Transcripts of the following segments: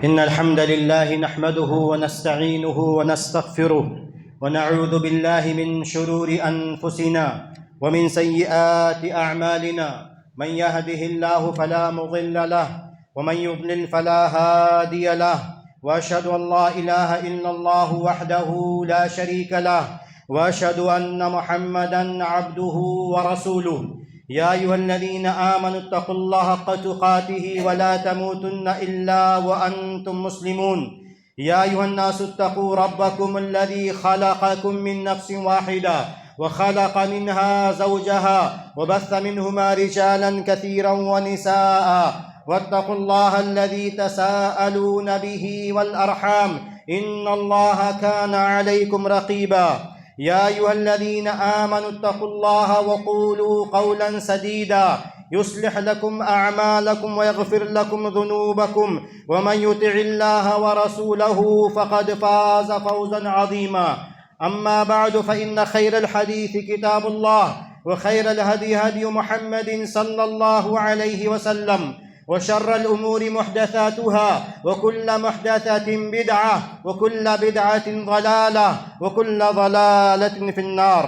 إن الحمد لله نحمده ونستعينه ونستغفره ونعوذ بالله من شرور أنفسنا ومن سيئات أعمالنا. من يهده الله فلا مضل له ومن يضلل فلا هادي له، وأشهد أن لا إله إلا الله وحده لا شريك له، وأشهد أن محمدًا عبده ورسوله. يا أيها الذين آمنوا اتقوا الله حق تقاته ولا تموتن إلا وأنتم مسلمون. يا أيها الناس اتقوا ربكم الذي خلقكم من نفس واحدة وخلق منها زوجها وبث منهما رجالا كثيرا ونساء، واتقوا الله الذي تساءلون به والأرحام إن الله كان عليكم رقيبا. يا أيها الذين آمنوا اتقوا الله وقولوا قولا سديدا يصلح لكم أعمالكم ويغفر لكم ذنوبكم، ومن يطع الله ورسوله فقد فاز فوزا عظيما. أما بعد، فإن خير الحديث كتاب الله، وخير الهدي هدي محمد صلى الله عليه وسلم، وشر الأمور محدثاتها، وكل محدثة بدعة، وكل بدعة ضلالة، وكل ضلالة في النار.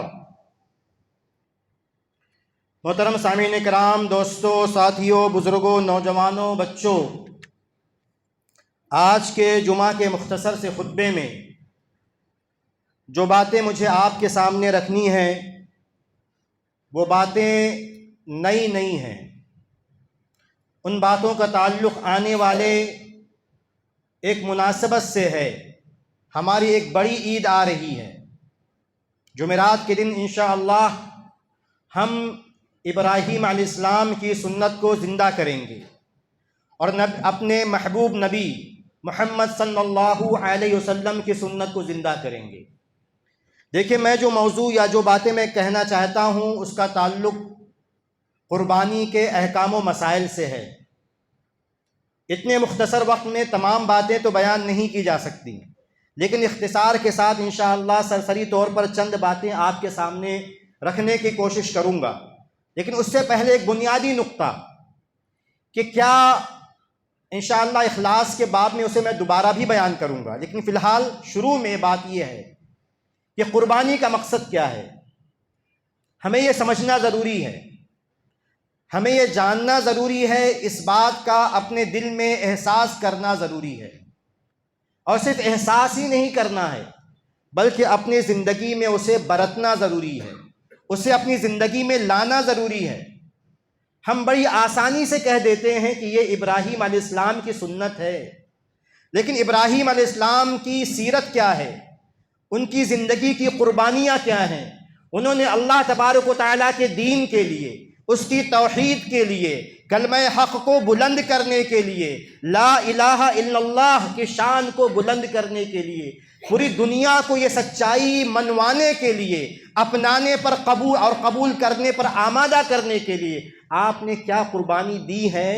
محترم سامعین کرام، دوستوں، ساتھیوں، بزرگوں، نوجوانوں، بچوں، آج کے جمعہ کے مختصر سے خطبے میں جو باتیں مجھے آپ کے سامنے رکھنی ہیں وہ باتیں نئی ہیں. ان باتوں کا تعلق آنے والے ایک مناسبت سے ہے. ہماری ایک بڑی عید آ رہی ہے. جمعرات کے دن انشاءاللہ ہم ابراہیم علیہ السلام کی سنت کو زندہ کریں گے اور اپنے محبوب نبی محمد صلی اللہ علیہ وسلم کی سنت کو زندہ کریں گے. دیکھیں، میں جو موضوع یا جو باتیں میں کہنا چاہتا ہوں اس کا تعلق قربانی کے احکام و مسائل سے ہے. اتنے مختصر وقت میں تمام باتیں تو بیان نہیں کی جا سکتی، لیکن اختصار کے ساتھ انشاءاللہ سرسری طور پر چند باتیں آپ کے سامنے رکھنے کی کوشش کروں گا. لیکن اس سے پہلے ایک بنیادی نقطہ کہ کیا انشاءاللہ اخلاص کے باب میں اسے میں دوبارہ بھی بیان کروں گا، لیکن فی الحال شروع میں بات یہ ہے کہ قربانی کا مقصد کیا ہے. ہمیں یہ سمجھنا ضروری ہے، ہمیں یہ جاننا ضروری ہے، اس بات کا اپنے دل میں احساس کرنا ضروری ہے. اور صرف احساس ہی نہیں کرنا ہے بلکہ اپنی زندگی میں اسے برتنا ضروری ہے، اسے اپنی زندگی میں لانا ضروری ہے. ہم بڑی آسانی سے کہہ دیتے ہیں کہ یہ ابراہیم علیہ السلام کی سنت ہے، لیکن ابراہیم علیہ السلام کی سیرت کیا ہے، ان کی زندگی کی قربانیاں کیا ہیں. انہوں نے اللہ تبارک و تعالیٰ کے دین کے لیے، اس کی توحید کے لیے، کلمہ حق کو بلند کرنے کے لیے، لا الہ الا اللہ کی شان کو بلند کرنے کے لیے، پوری دنیا کو یہ سچائی منوانے کے لیے، اپنانے پر قبول کرنے پر آمادہ کرنے کے لیے آپ نے کیا قربانی دی ہے.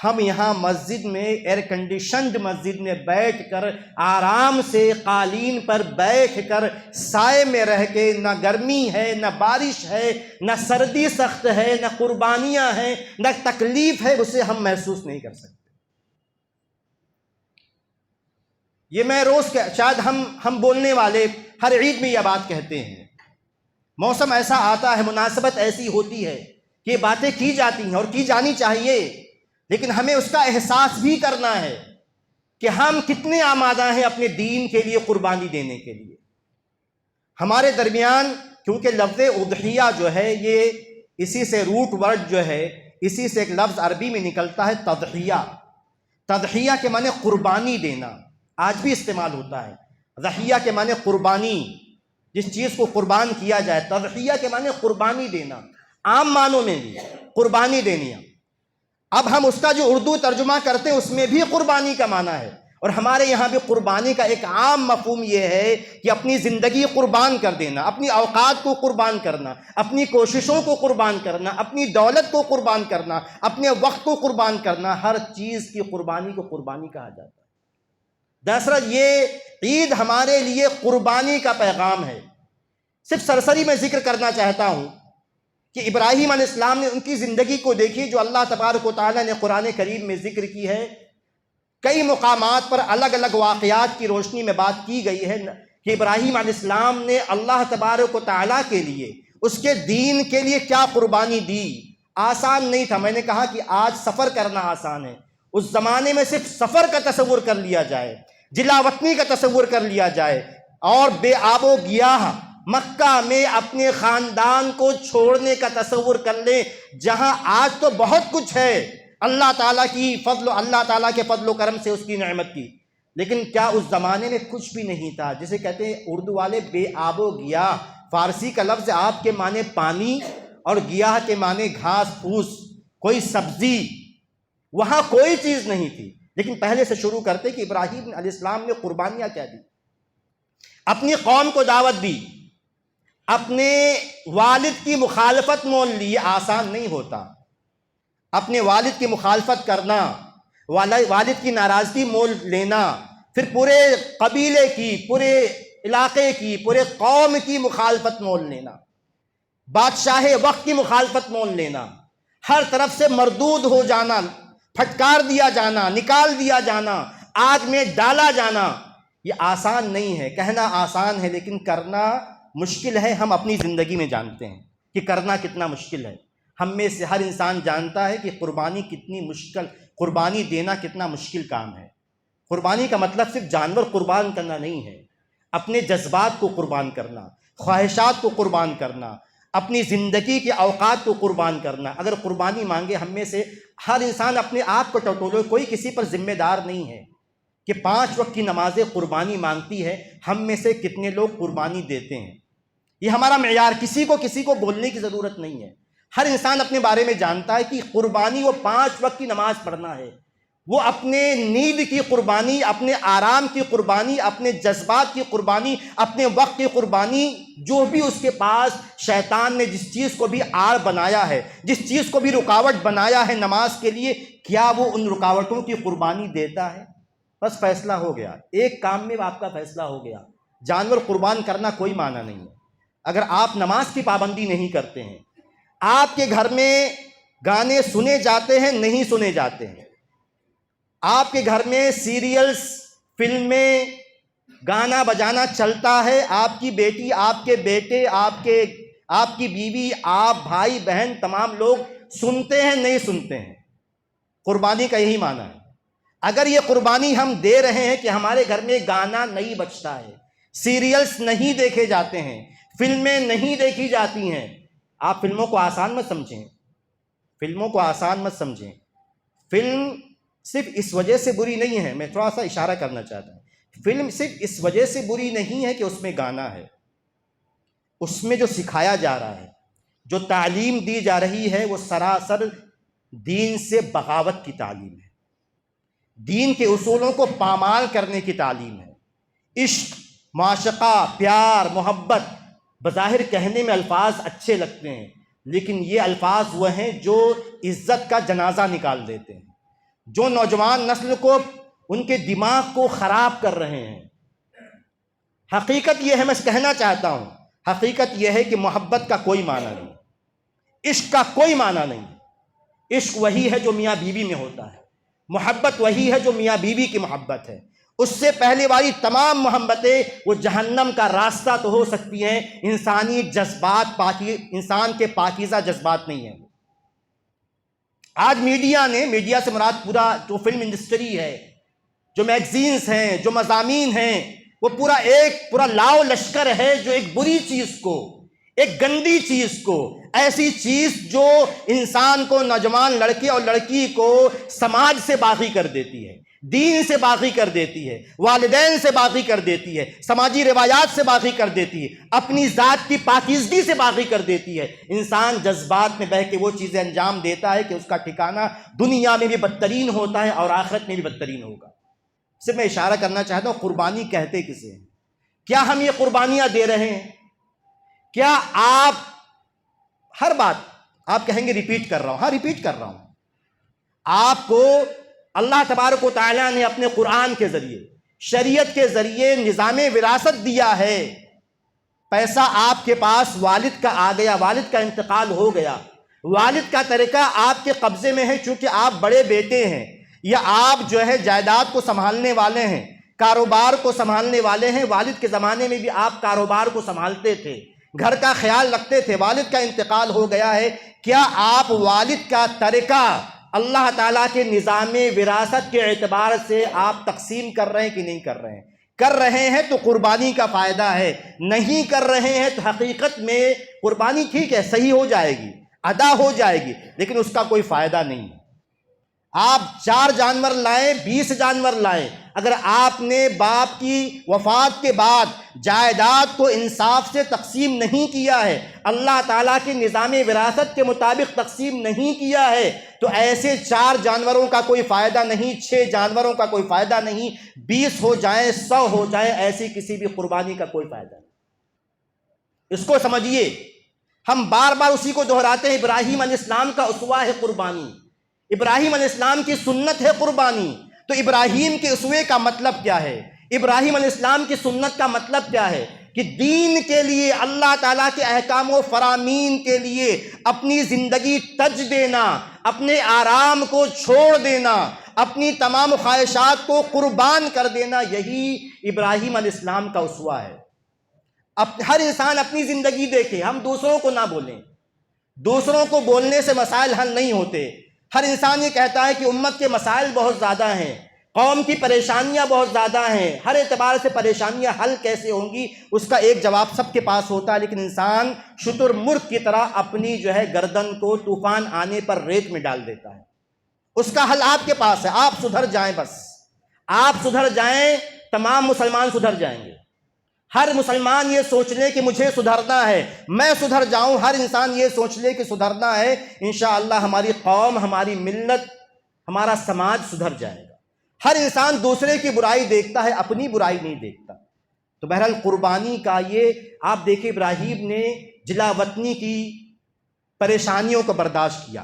ہم یہاں مسجد میں، ایئر کنڈیشنڈ مسجد میں بیٹھ کر آرام سے قالین پر بیٹھ کر سائے میں رہ کے، نہ گرمی ہے، نہ بارش ہے، نہ سردی سخت ہے، نہ قربانیاں ہیں، نہ تکلیف ہے، اسے ہم محسوس نہیں کر سکتے. یہ میں روز شاید ہم بولنے والے ہر عید میں یہ بات کہتے ہیں. موسم ایسا آتا ہے، مناسبت ایسی ہوتی ہے کہ یہ باتیں کی جاتی ہیں اور کی جانی چاہیے، لیکن ہمیں اس کا احساس بھی کرنا ہے کہ ہم کتنے آمادہ ہیں اپنے دین کے لیے قربانی دینے کے لیے. ہمارے درمیان کیونکہ لفظ اضحیہ جو ہے یہ اسی سے روٹ ورڈ جو ہے، اسی سے ایک لفظ عربی میں نکلتا ہے تضحیہ. تضحیہ کے معنی قربانی دینا، آج بھی استعمال ہوتا ہے. ضحیہ کے معنی قربانی، جس چیز کو قربان کیا جائے. تضحیہ کے معنی قربانی دینا، عام معنوں میں بھی قربانی دینی. اب ہم اس کا جو اردو ترجمہ کرتے ہیں اس میں بھی قربانی کا معنی ہے، اور ہمارے یہاں بھی قربانی کا ایک عام مفہوم یہ ہے کہ اپنی زندگی قربان کر دینا، اپنی اوقات کو قربان کرنا، اپنی کوششوں کو قربان کرنا، اپنی دولت کو قربان کرنا، اپنے وقت کو قربان کرنا. ہر چیز کی قربانی کو قربانی کہا جاتا ہے. دراصل یہ عید ہمارے لیے قربانی کا پیغام ہے. صرف سرسری میں ذکر کرنا چاہتا ہوں کہ ابراہیم علیہ السلام نے ان کی زندگی کو دیکھی جو اللہ تبارک و تعالیٰ نے قرآن کریم میں ذکر کی ہے. کئی مقامات پر الگ الگ واقعات کی روشنی میں بات کی گئی ہے کہ ابراہیم علیہ السلام نے اللہ تبارک و تعالیٰ کے لیے، اس کے دین کے لیے کیا قربانی دی۔ آسان نہیں تھا۔ میں نے کہا کہ آج سفر کرنا آسان ہے، اس زمانے میں صرف سفر کا تصور کر لیا جائے، جلا وطنی کا تصور کر لیا جائے، اور بے آب و گیاہ مکہ میں اپنے خاندان کو چھوڑنے کا تصور کر لیں، جہاں آج تو بہت کچھ ہے اللہ تعالیٰ کے فضل و کرم سے، اس کی نعمت کی، لیکن کیا اس زمانے میں کچھ بھی نہیں تھا؟ جسے کہتے ہیں اردو والے بے آب و گیاہ، فارسی کا لفظ آب کے معنی پانی اور گیاہ کے معنی گھاس پھوس، کوئی سبزی، وہاں کوئی چیز نہیں تھی۔ لیکن پہلے سے شروع کرتے کہ ابراہیم علیہ السلام نے قربانیاں کیا دی، اپنی قوم کو دعوت دی، اپنے والد کی مخالفت مول لی۔ یہ آسان نہیں ہوتا، اپنے والد کی مخالفت کرنا، والد کی ناراضگی مول لینا، پھر پورے قبیلے کی، پورے علاقے کی، پورے قوم کی مخالفت مول لینا، بادشاہ وقت کی مخالفت مول لینا، ہر طرف سے مردود ہو جانا، پھٹکار دیا جانا، نکال دیا جانا، آگ میں ڈالا جانا، یہ آسان نہیں ہے۔ کہنا آسان ہے لیکن کرنا مشکل ہے۔ ہم اپنی زندگی میں جانتے ہیں کہ کرنا کتنا مشکل ہے۔ ہم میں سے ہر انسان جانتا ہے کہ قربانی دینا کتنا مشکل کام ہے۔ قربانی کا مطلب صرف جانور قربان کرنا نہیں ہے، اپنے جذبات کو قربان کرنا، خواہشات کو قربان کرنا، اپنی زندگی کے اوقات کو قربان کرنا۔ اگر قربانی مانگے، ہم میں سے ہر انسان اپنے آپ کو ٹٹولے، کوئی کسی پر ذمہ دار نہیں ہے کہ 5 وقت کی نمازیں قربانی مانگتی ہے، ہم میں سے کتنے لوگ قربانی دیتے ہیں۔ یہ ہمارا معیار، کسی کو بولنے کی ضرورت نہیں ہے۔ ہر انسان اپنے بارے میں جانتا ہے کہ قربانی وہ 5 وقت کی نماز پڑھنا ہے، وہ اپنے نیند کی قربانی، اپنے آرام کی قربانی، اپنے جذبات کی قربانی، اپنے وقت کی قربانی، جو بھی اس کے پاس شیطان نے جس چیز کو بھی آڑ بنایا ہے، جس چیز کو بھی رکاوٹ بنایا ہے نماز کے لیے، کیا وہ ان رکاوٹوں کی قربانی دیتا ہے؟ بس فیصلہ ہو گیا، ایک کام میں آپ کا فیصلہ ہو گیا۔ جانور قربان کرنا کوئی معنی نہیں ہے۔ اگر آپ نماز کی پابندی نہیں کرتے ہیں، آپ کے گھر میں گانے سنے جاتے ہیں نہیں سنے جاتے ہیں، آپ کے گھر میں سیریلز، فلمیں، گانا بجانا چلتا ہے، آپ کی بیٹی، آپ کے بیٹے، آپ کی بیوی، آپ بھائی بہن، تمام لوگ سنتے ہیں نہیں سنتے ہیں، قربانی کا یہی معنی ہے۔ اگر یہ قربانی ہم دے رہے ہیں کہ ہمارے گھر میں گانا نہیں بجتا ہے، سیریلز نہیں دیکھے جاتے ہیں، فلمیں نہیں دیکھی جاتی ہیں، آپ فلموں کو آسان مت سمجھیں، فلموں کو آسان مت سمجھیں۔ فلم صرف اس وجہ سے بری نہیں ہے، میں تھوڑا سا اشارہ کرنا چاہتا ہوں، فلم صرف اس وجہ سے بری نہیں ہے کہ اس میں گانا ہے، اس میں جو سکھایا جا رہا ہے، جو تعلیم دی جا رہی ہے، وہ سراسر دین سے بغاوت کی تعلیم ہے، دین کے اصولوں کو پامال کرنے کی تعلیم ہے۔ عشق، معاشقہ، پیار، محبت، بظاہر کہنے میں الفاظ اچھے لگتے ہیں، لیکن یہ الفاظ وہ ہیں جو عزت کا جنازہ نکال دیتے ہیں، جو نوجوان نسل کو، ان کے دماغ کو خراب کر رہے ہیں۔ حقیقت یہ ہے، میں کہنا چاہتا ہوں، حقیقت یہ ہے کہ محبت کا کوئی معنی نہیں، عشق کا کوئی معنی نہیں۔ عشق وہی ہے جو میاں بیوی میں ہوتا ہے، محبت وہی ہے جو میاں بیوی کی محبت ہے۔ اس سے پہلے والی تمام محبتیں وہ جہنم کا راستہ تو ہو سکتی ہیں، انسانی جذبات انسان کے پاکیزہ جذبات نہیں ہیں۔ آج میڈیا سے مراد پورا جو فلم انڈسٹری ہے، جو میگزینز ہیں، جو مضامین ہیں، وہ پورا لاؤ لشکر ہے جو ایک بری چیز کو، ایک گندی چیز کو، ایسی چیز جو انسان کو، نوجوان لڑکے اور لڑکی کو سماج سے باغی کر دیتی ہے، دین سے باغی کر دیتی ہے، والدین سے باغی کر دیتی ہے، سماجی روایات سے باغی کر دیتی ہے، اپنی ذات کی پاکیزگی سے باغی کر دیتی ہے۔ انسان جذبات میں بہہ کے وہ چیزیں انجام دیتا ہے کہ اس کا ٹھکانہ دنیا میں بھی بدترین ہوتا ہے اور آخرت میں بھی بدترین ہوگا۔ صرف میں اشارہ کرنا چاہتا ہوں، قربانی کہتے کسے ہیں؟ کیا ہم یہ قربانیاں دے رہے ہیں؟ کیا آپ ہر بات آپ کہیں گے ریپیٹ کر رہا ہوں؟ ہاں، ریپیٹ کر رہا ہوں۔ آپ کو اللہ تبارک و تعالیٰ نے اپنے قرآن کے ذریعے، شریعت کے ذریعے نظام وراثت دیا ہے۔ پیسہ آپ کے پاس والد کا آ گیا، والد کا انتقال ہو گیا، والد کا ترکہ آپ کے قبضے میں ہے، چونکہ آپ بڑے بیٹے ہیں، یا آپ جو ہے جائیداد کو سنبھالنے والے ہیں، کاروبار کو سنبھالنے والے ہیں، والد کے زمانے میں بھی آپ کاروبار کو سنبھالتے تھے، گھر کا خیال رکھتے تھے، والد کا انتقال ہو گیا ہے، کیا آپ والد کا ترکہ اللہ تعالیٰ کے نظام وراثت کے اعتبار سے آپ تقسیم کر رہے ہیں کہ نہیں کر رہے ہیں؟ کر رہے ہیں تو قربانی کا فائدہ ہے، نہیں کر رہے ہیں تو حقیقت میں قربانی ٹھیک ہے، صحیح ہو جائے گی، ادا ہو جائے گی، لیکن اس کا کوئی فائدہ نہیں ہے۔ آپ 4 جانور لائیں، 20 جانور لائیں، اگر آپ نے باپ کی وفات کے بعد جائیداد کو انصاف سے تقسیم نہیں کیا ہے، اللہ تعالیٰ کے نظام وراثت کے مطابق تقسیم نہیں کیا ہے، تو ایسے 4 جانوروں کا کوئی فائدہ نہیں، 6 جانوروں کا کوئی فائدہ نہیں، 20 ہو جائیں، 100 ہو جائیں، ایسی کسی بھی قربانی کا کوئی فائدہ نہیں۔ اس کو سمجھیے، ہم بار بار اسی کو دہراتے ہیں، ابراہیم علیہ السلام کا اسوہ ہے قربانی، ابراہیم علیہ السلام کی سنت ہے قربانی۔ تو ابراہیم کے اسوے کا مطلب کیا ہے؟ ابراہیم علیہ السلام کی سنت کا مطلب کیا ہے؟ کہ دین کے لیے، اللہ تعالیٰ کے احکام و فرامین کے لیے اپنی زندگی تج دینا، اپنے آرام کو چھوڑ دینا، اپنی تمام خواہشات کو قربان کر دینا، یہی ابراہیم علیہ السلام کا اسوہ ہے۔ ہر انسان اپنی زندگی دیکھے، ہم دوسروں کو نہ بولیں، دوسروں کو بولنے سے مسائل حل نہیں ہوتے۔ ہر انسان یہ کہتا ہے کہ امت کے مسائل بہت زیادہ ہیں، قوم کی پریشانیاں بہت زیادہ ہیں، ہر اعتبار سے پریشانیاں حل کیسے ہوں گی، اس کا ایک جواب سب کے پاس ہوتا ہے، لیکن انسان شتر مرغ کی طرح اپنی جو ہے گردن کو طوفان آنے پر ریت میں ڈال دیتا ہے۔ اس کا حل آپ کے پاس ہے، آپ سدھر جائیں، بس آپ سدھر جائیں، تمام مسلمان سدھر جائیں گے۔ ہر مسلمان یہ سوچ لے کہ مجھے سدھرنا ہے، میں سدھر جاؤں، ہر انسان یہ سوچ لے کہ سدھرنا ہے، انشاءاللہ ہماری قوم، ہماری ملت، ہمارا سماج سدھر جائے گا۔ ہر انسان دوسرے کی برائی دیکھتا ہے، اپنی برائی نہیں دیکھتا۔ تو بہرحال قربانی کا یہ آپ دیکھیں، ابراہیم نے جلا وطنی کی پریشانیوں کو برداشت کیا۔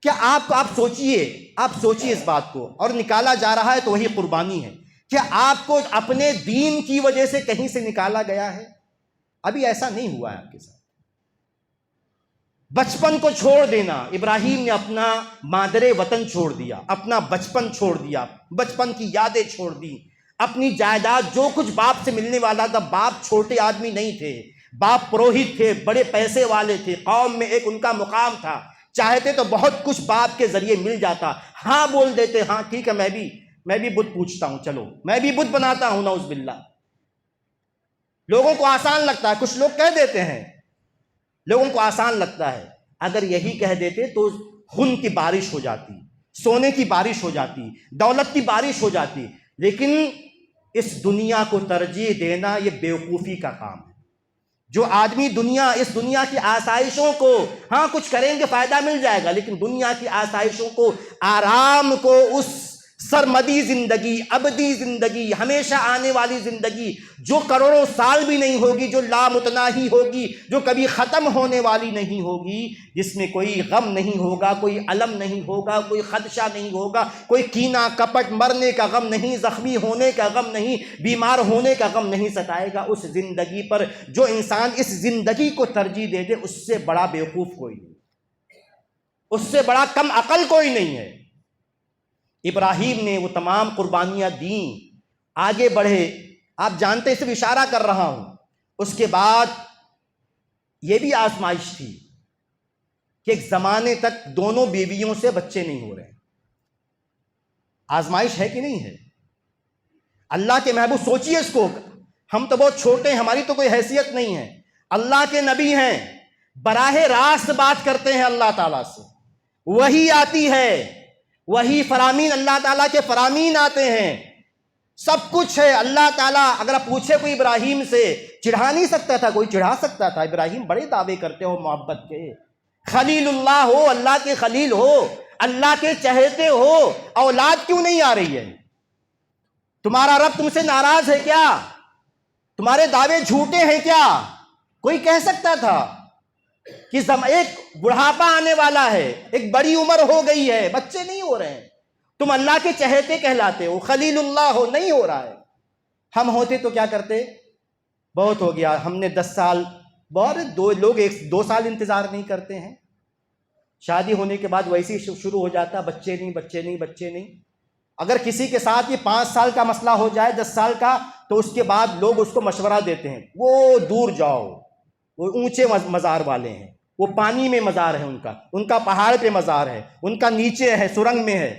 کیا آپ سوچیے اس بات کو، اور نکالا جا رہا ہے تو وہی قربانی ہے۔ کیا آپ کو اپنے دین کی وجہ سے کہیں سے نکالا گیا ہے؟ ابھی ایسا نہیں ہوا ہے آپ کے ساتھ۔ بچپن کو چھوڑ دینا، ابراہیم نے اپنا مادر وطن چھوڑ دیا، اپنا بچپن چھوڑ دیا، بچپن کی یادیں چھوڑ دی، اپنی جائیداد، جو کچھ باپ سے ملنے والا تھا۔ باپ چھوٹے آدمی نہیں تھے، باپ پروہت تھے، بڑے پیسے والے تھے، قوم میں ایک ان کا مقام تھا، چاہتے تو بہت کچھ باپ کے ذریعے مل جاتا، ہاں بول دیتے، ہاں ٹھیک ہے، میں بھی بت پوچھتا ہوں، چلو میں بھی بت بناتا ہوں، نعوذ باللہ۔ لوگوں کو آسان لگتا ہے، کچھ لوگ کہہ دیتے ہیں، لوگوں کو آسان لگتا ہے۔ اگر یہی کہہ دیتے تو خون کی بارش ہو جاتی، سونے کی بارش ہو جاتی، دولت کی بارش ہو جاتی، لیکن اس دنیا کو ترجیح دینا یہ بیوقوفی کا کام ہے۔ جو آدمی اس دنیا کی آسائشوں کو، ہاں کچھ کریں گے فائدہ مل جائے گا، لیکن دنیا کی آسائشوں کو، آرام کو، اس سرمدی زندگی، ابدی زندگی، ہمیشہ آنے والی زندگی جو کروڑوں سال بھی نہیں ہوگی، جو لامتناہی ہوگی، جو کبھی ختم ہونے والی نہیں ہوگی، جس میں کوئی غم نہیں ہوگا، کوئی الم نہیں ہوگا، کوئی خدشہ نہیں ہوگا، کوئی کینہ کپٹ، مرنے کا غم نہیں، زخمی ہونے کا غم نہیں، بیمار ہونے کا غم نہیں ستائے گا، اس زندگی پر جو انسان اس زندگی کو ترجیح دے دے، اس سے بڑا بیوقوف کوئی نہیں، اس سے بڑا کم عقل کوئی نہیں ہے۔ ابراہیم نے وہ تمام قربانیاں دیں، آگے بڑھے۔ آپ جانتے ہیں، صرف اشارہ کر رہا ہوں۔ اس کے بعد یہ بھی آزمائش تھی کہ ایک زمانے تک دونوں بیویوں سے بچے نہیں ہو رہے۔ آزمائش ہے کہ نہیں ہے؟ اللہ کے محبوب سوچیے اس کو، ہم تو بہت چھوٹے ہیں، ہماری تو کوئی حیثیت نہیں ہے، اللہ کے نبی ہیں، براہ راست بات کرتے ہیں اللہ تعالیٰ سے، وحی آتی ہے، وہی فرامین، اللہ تعالیٰ کے فرامین آتے ہیں، سب کچھ ہے۔ اللہ تعالیٰ اگر آپ پوچھے کوئی ابراہیم سے، چڑھا نہیں سکتا تھا؟ کوئی چڑھا سکتا تھا؟ ابراہیم بڑے دعوے کرتے ہو محبت کے، خلیل اللہ ہو، اللہ کے خلیل ہو، اللہ کے چہیتے ہو، اولاد کیوں نہیں آ رہی ہے؟ تمہارا رب تم سے ناراض ہے کیا؟ تمہارے دعوے جھوٹے ہیں کیا؟ کوئی کہہ سکتا تھا کہ ایک بڑھاپا آنے والا ہے، ایک بڑی عمر ہو گئی ہے، بچے نہیں ہو رہے ہیں، تم اللہ کے چہیتے کہلاتے ہو، خلیل اللہ ہو، نہیں ہو رہا ہے۔ ہم ہوتے تو کیا کرتے؟ بہت ہو گیا، ہم نے 10 سال، بہت لوگ 2 سال انتظار نہیں کرتے ہیں، شادی ہونے کے بعد ویسے ہی شروع ہو جاتا، بچے نہیں، بچے نہیں، بچے نہیں۔ اگر کسی کے ساتھ یہ 5 سال کا مسئلہ ہو جائے، 10 سال کا، تو اس کے بعد لوگ اس کو مشورہ دیتے ہیں وہ دور جاؤ، وہ اونچے مزار والے ہیں، وہ پانی میں مزار ہے، ان کا پہاڑ پہ مزار ہے، ان کا نیچے ہے، سرنگ میں ہے،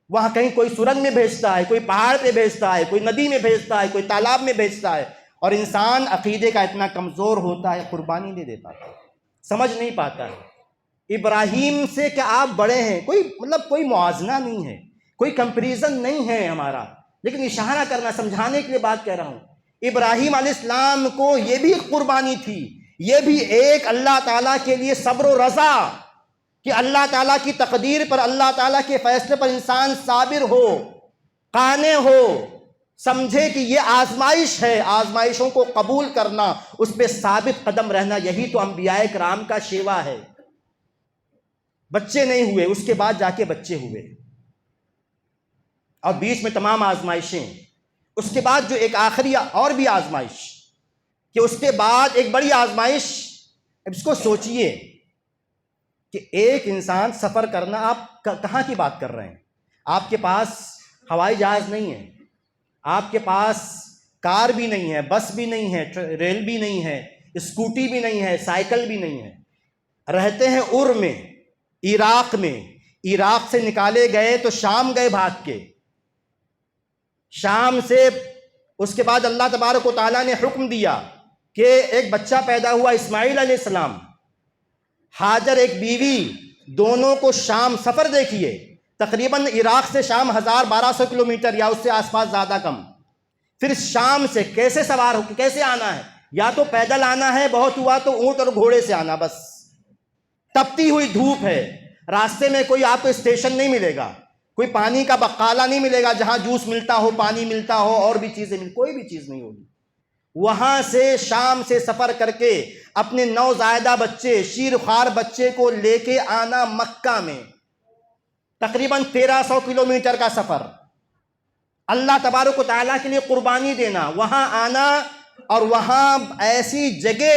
وہاں کہیں کوئی سرنگ میں بھیجتا ہے، کوئی پہاڑ پہ بھیجتا ہے، کوئی ندی میں بھیجتا ہے، کوئی تالاب میں بھیجتا ہے، اور انسان عقیدے کا اتنا کمزور ہوتا ہے، قربانی دے دیتا ہے، سمجھ نہیں پاتا ہے۔ ابراہیم سے کیا آپ بڑے ہیں؟ کوئی موازنہ نہیں ہے، کوئی کمپیریزن نہیں ہے ہمارا، لیکن اشارہ کرنا، سمجھانے کے لیے بات کہہ رہا ہوں۔ ابراہیم علیہ السلام کو یہ بھی ایک قربانی تھی، یہ بھی ایک اللہ تعالیٰ کے لیے صبر و رضا، کہ اللہ تعالیٰ کی تقدیر پر، اللہ تعالیٰ کے فیصلے پر انسان صابر ہو، قانع ہو، سمجھے کہ یہ آزمائش ہے، آزمائشوں کو قبول کرنا، اس پہ ثابت قدم رہنا، یہی تو انبیاء کرام کا شیوا ہے۔ بچے نہیں ہوئے، اس کے بعد جا کے بچے ہوئے، اور بیچ میں تمام آزمائشیں، اس کے بعد جو ایک آخری اور بھی آزمائش، کہ اس کے بعد ایک بڑی آزمائش۔ اب اس کو سوچئے کہ ایک انسان سفر کرنا، آپ کہاں کی بات کر رہے ہیں؟ آپ کے پاس ہوائی جہاز نہیں ہے، آپ کے پاس کار بھی نہیں ہے، بس بھی نہیں ہے، ریل بھی نہیں ہے، اسکوٹی بھی نہیں ہے، سائیکل بھی نہیں ہے، رہتے ہیں ار میں، عراق میں، عراق سے نکالے گئے تو شام گئے بھاگ کے، شام سے اس کے بعد اللہ تبارک و تعالیٰ نے حکم دیا کہ ایک بچہ پیدا ہوا، اسماعیل علیہ السلام، ہاجر ایک بیوی، دونوں کو شام، سفر دیکھیے تقریباً عراق سے شام 1200 کلومیٹر یا اس سے آس پاس، زیادہ کم۔ پھر شام سے کیسے سوار ہو، کیسے آنا ہے؟ یا تو پیدل آنا ہے، بہت ہوا تو اونٹ اور گھوڑے سے آنا، بس تپتی ہوئی دھوپ ہے، راستے میں کوئی آپ کو اسٹیشن نہیں ملے گا، کوئی پانی کا بقالہ نہیں ملے گا جہاں جوس ملتا ہو، پانی ملتا ہو، اور بھی چیزیں کوئی بھی چیز نہیں ہوگی۔ وہاں سے شام سے سفر کر کے اپنے نوزائیدہ بچے، شیر خوار بچے کو لے کے آنا مکہ میں، تقریباً 1300 کلومیٹر کا سفر، اللہ تبارک و تعالیٰ کے لیے قربانی دینا، وہاں آنا، اور وہاں ایسی جگہ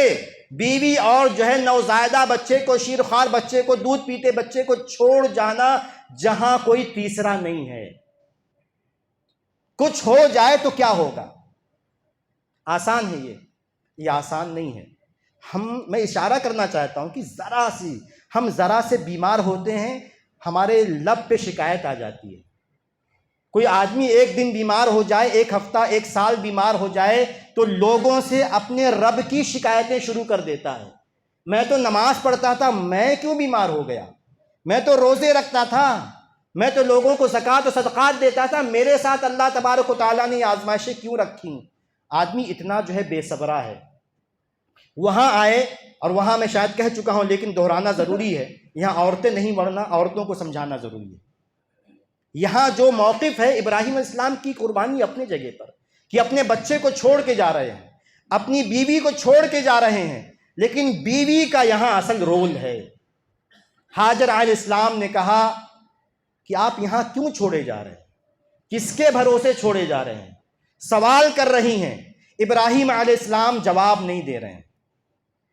بیوی اور جو ہے نوزائیدہ بچے کو، شیر خوار بچے کو، دودھ پیتے بچے کو چھوڑ جانا جہاں کوئی تیسرا نہیں ہے۔ کچھ ہو جائے تو کیا ہوگا؟ آسان ہے یہ آسان نہیں ہے۔ میں اشارہ کرنا چاہتا ہوں کہ ہم ذرا سے بیمار ہوتے ہیں، ہمارے لب پہ شکایت آ جاتی ہے۔ کوئی آدمی ایک دن بیمار ہو جائے، ایک ہفتہ، ایک سال بیمار ہو جائے، تو لوگوں سے اپنے رب کی شکایتیں شروع کر دیتا ہے۔ میں تو نماز پڑھتا تھا، میں کیوں بیمار ہو گیا؟ میں تو روزے رکھتا تھا، میں تو لوگوں کو زکوٰۃ و صدقات دیتا تھا، میرے ساتھ اللہ تبارک و تعالیٰ نے آزمائشیں کیوں رکھی؟ آدمی اتنا جو ہے بے صبرا ہے۔ وہاں آئے، اور وہاں میں شاید کہہ چکا ہوں لیکن دہرانا ضروری ہے، یہاں عورتیں نہیں، ورنہ عورتوں کو سمجھانا ضروری ہے۔ یہاں جو موقف ہے ابراہیم علیہ السلام کی قربانی اپنے جگہ پر، کہ اپنے بچے کو چھوڑ کے جا رہے ہیں، اپنی بیوی کو چھوڑ کے جا رہے ہیں، لیکن بیوی کا یہاں اصل رول ہے۔ ہاجر علیہ السلام نے کہا کہ آپ یہاں کیوں چھوڑے جا رہے ہیں؟ کس کے بھروسے چھوڑے جا رہے ہیں؟ سوال کر رہی ہیں۔ ابراہیم علیہ السلام جواب نہیں دے رہے ہیں۔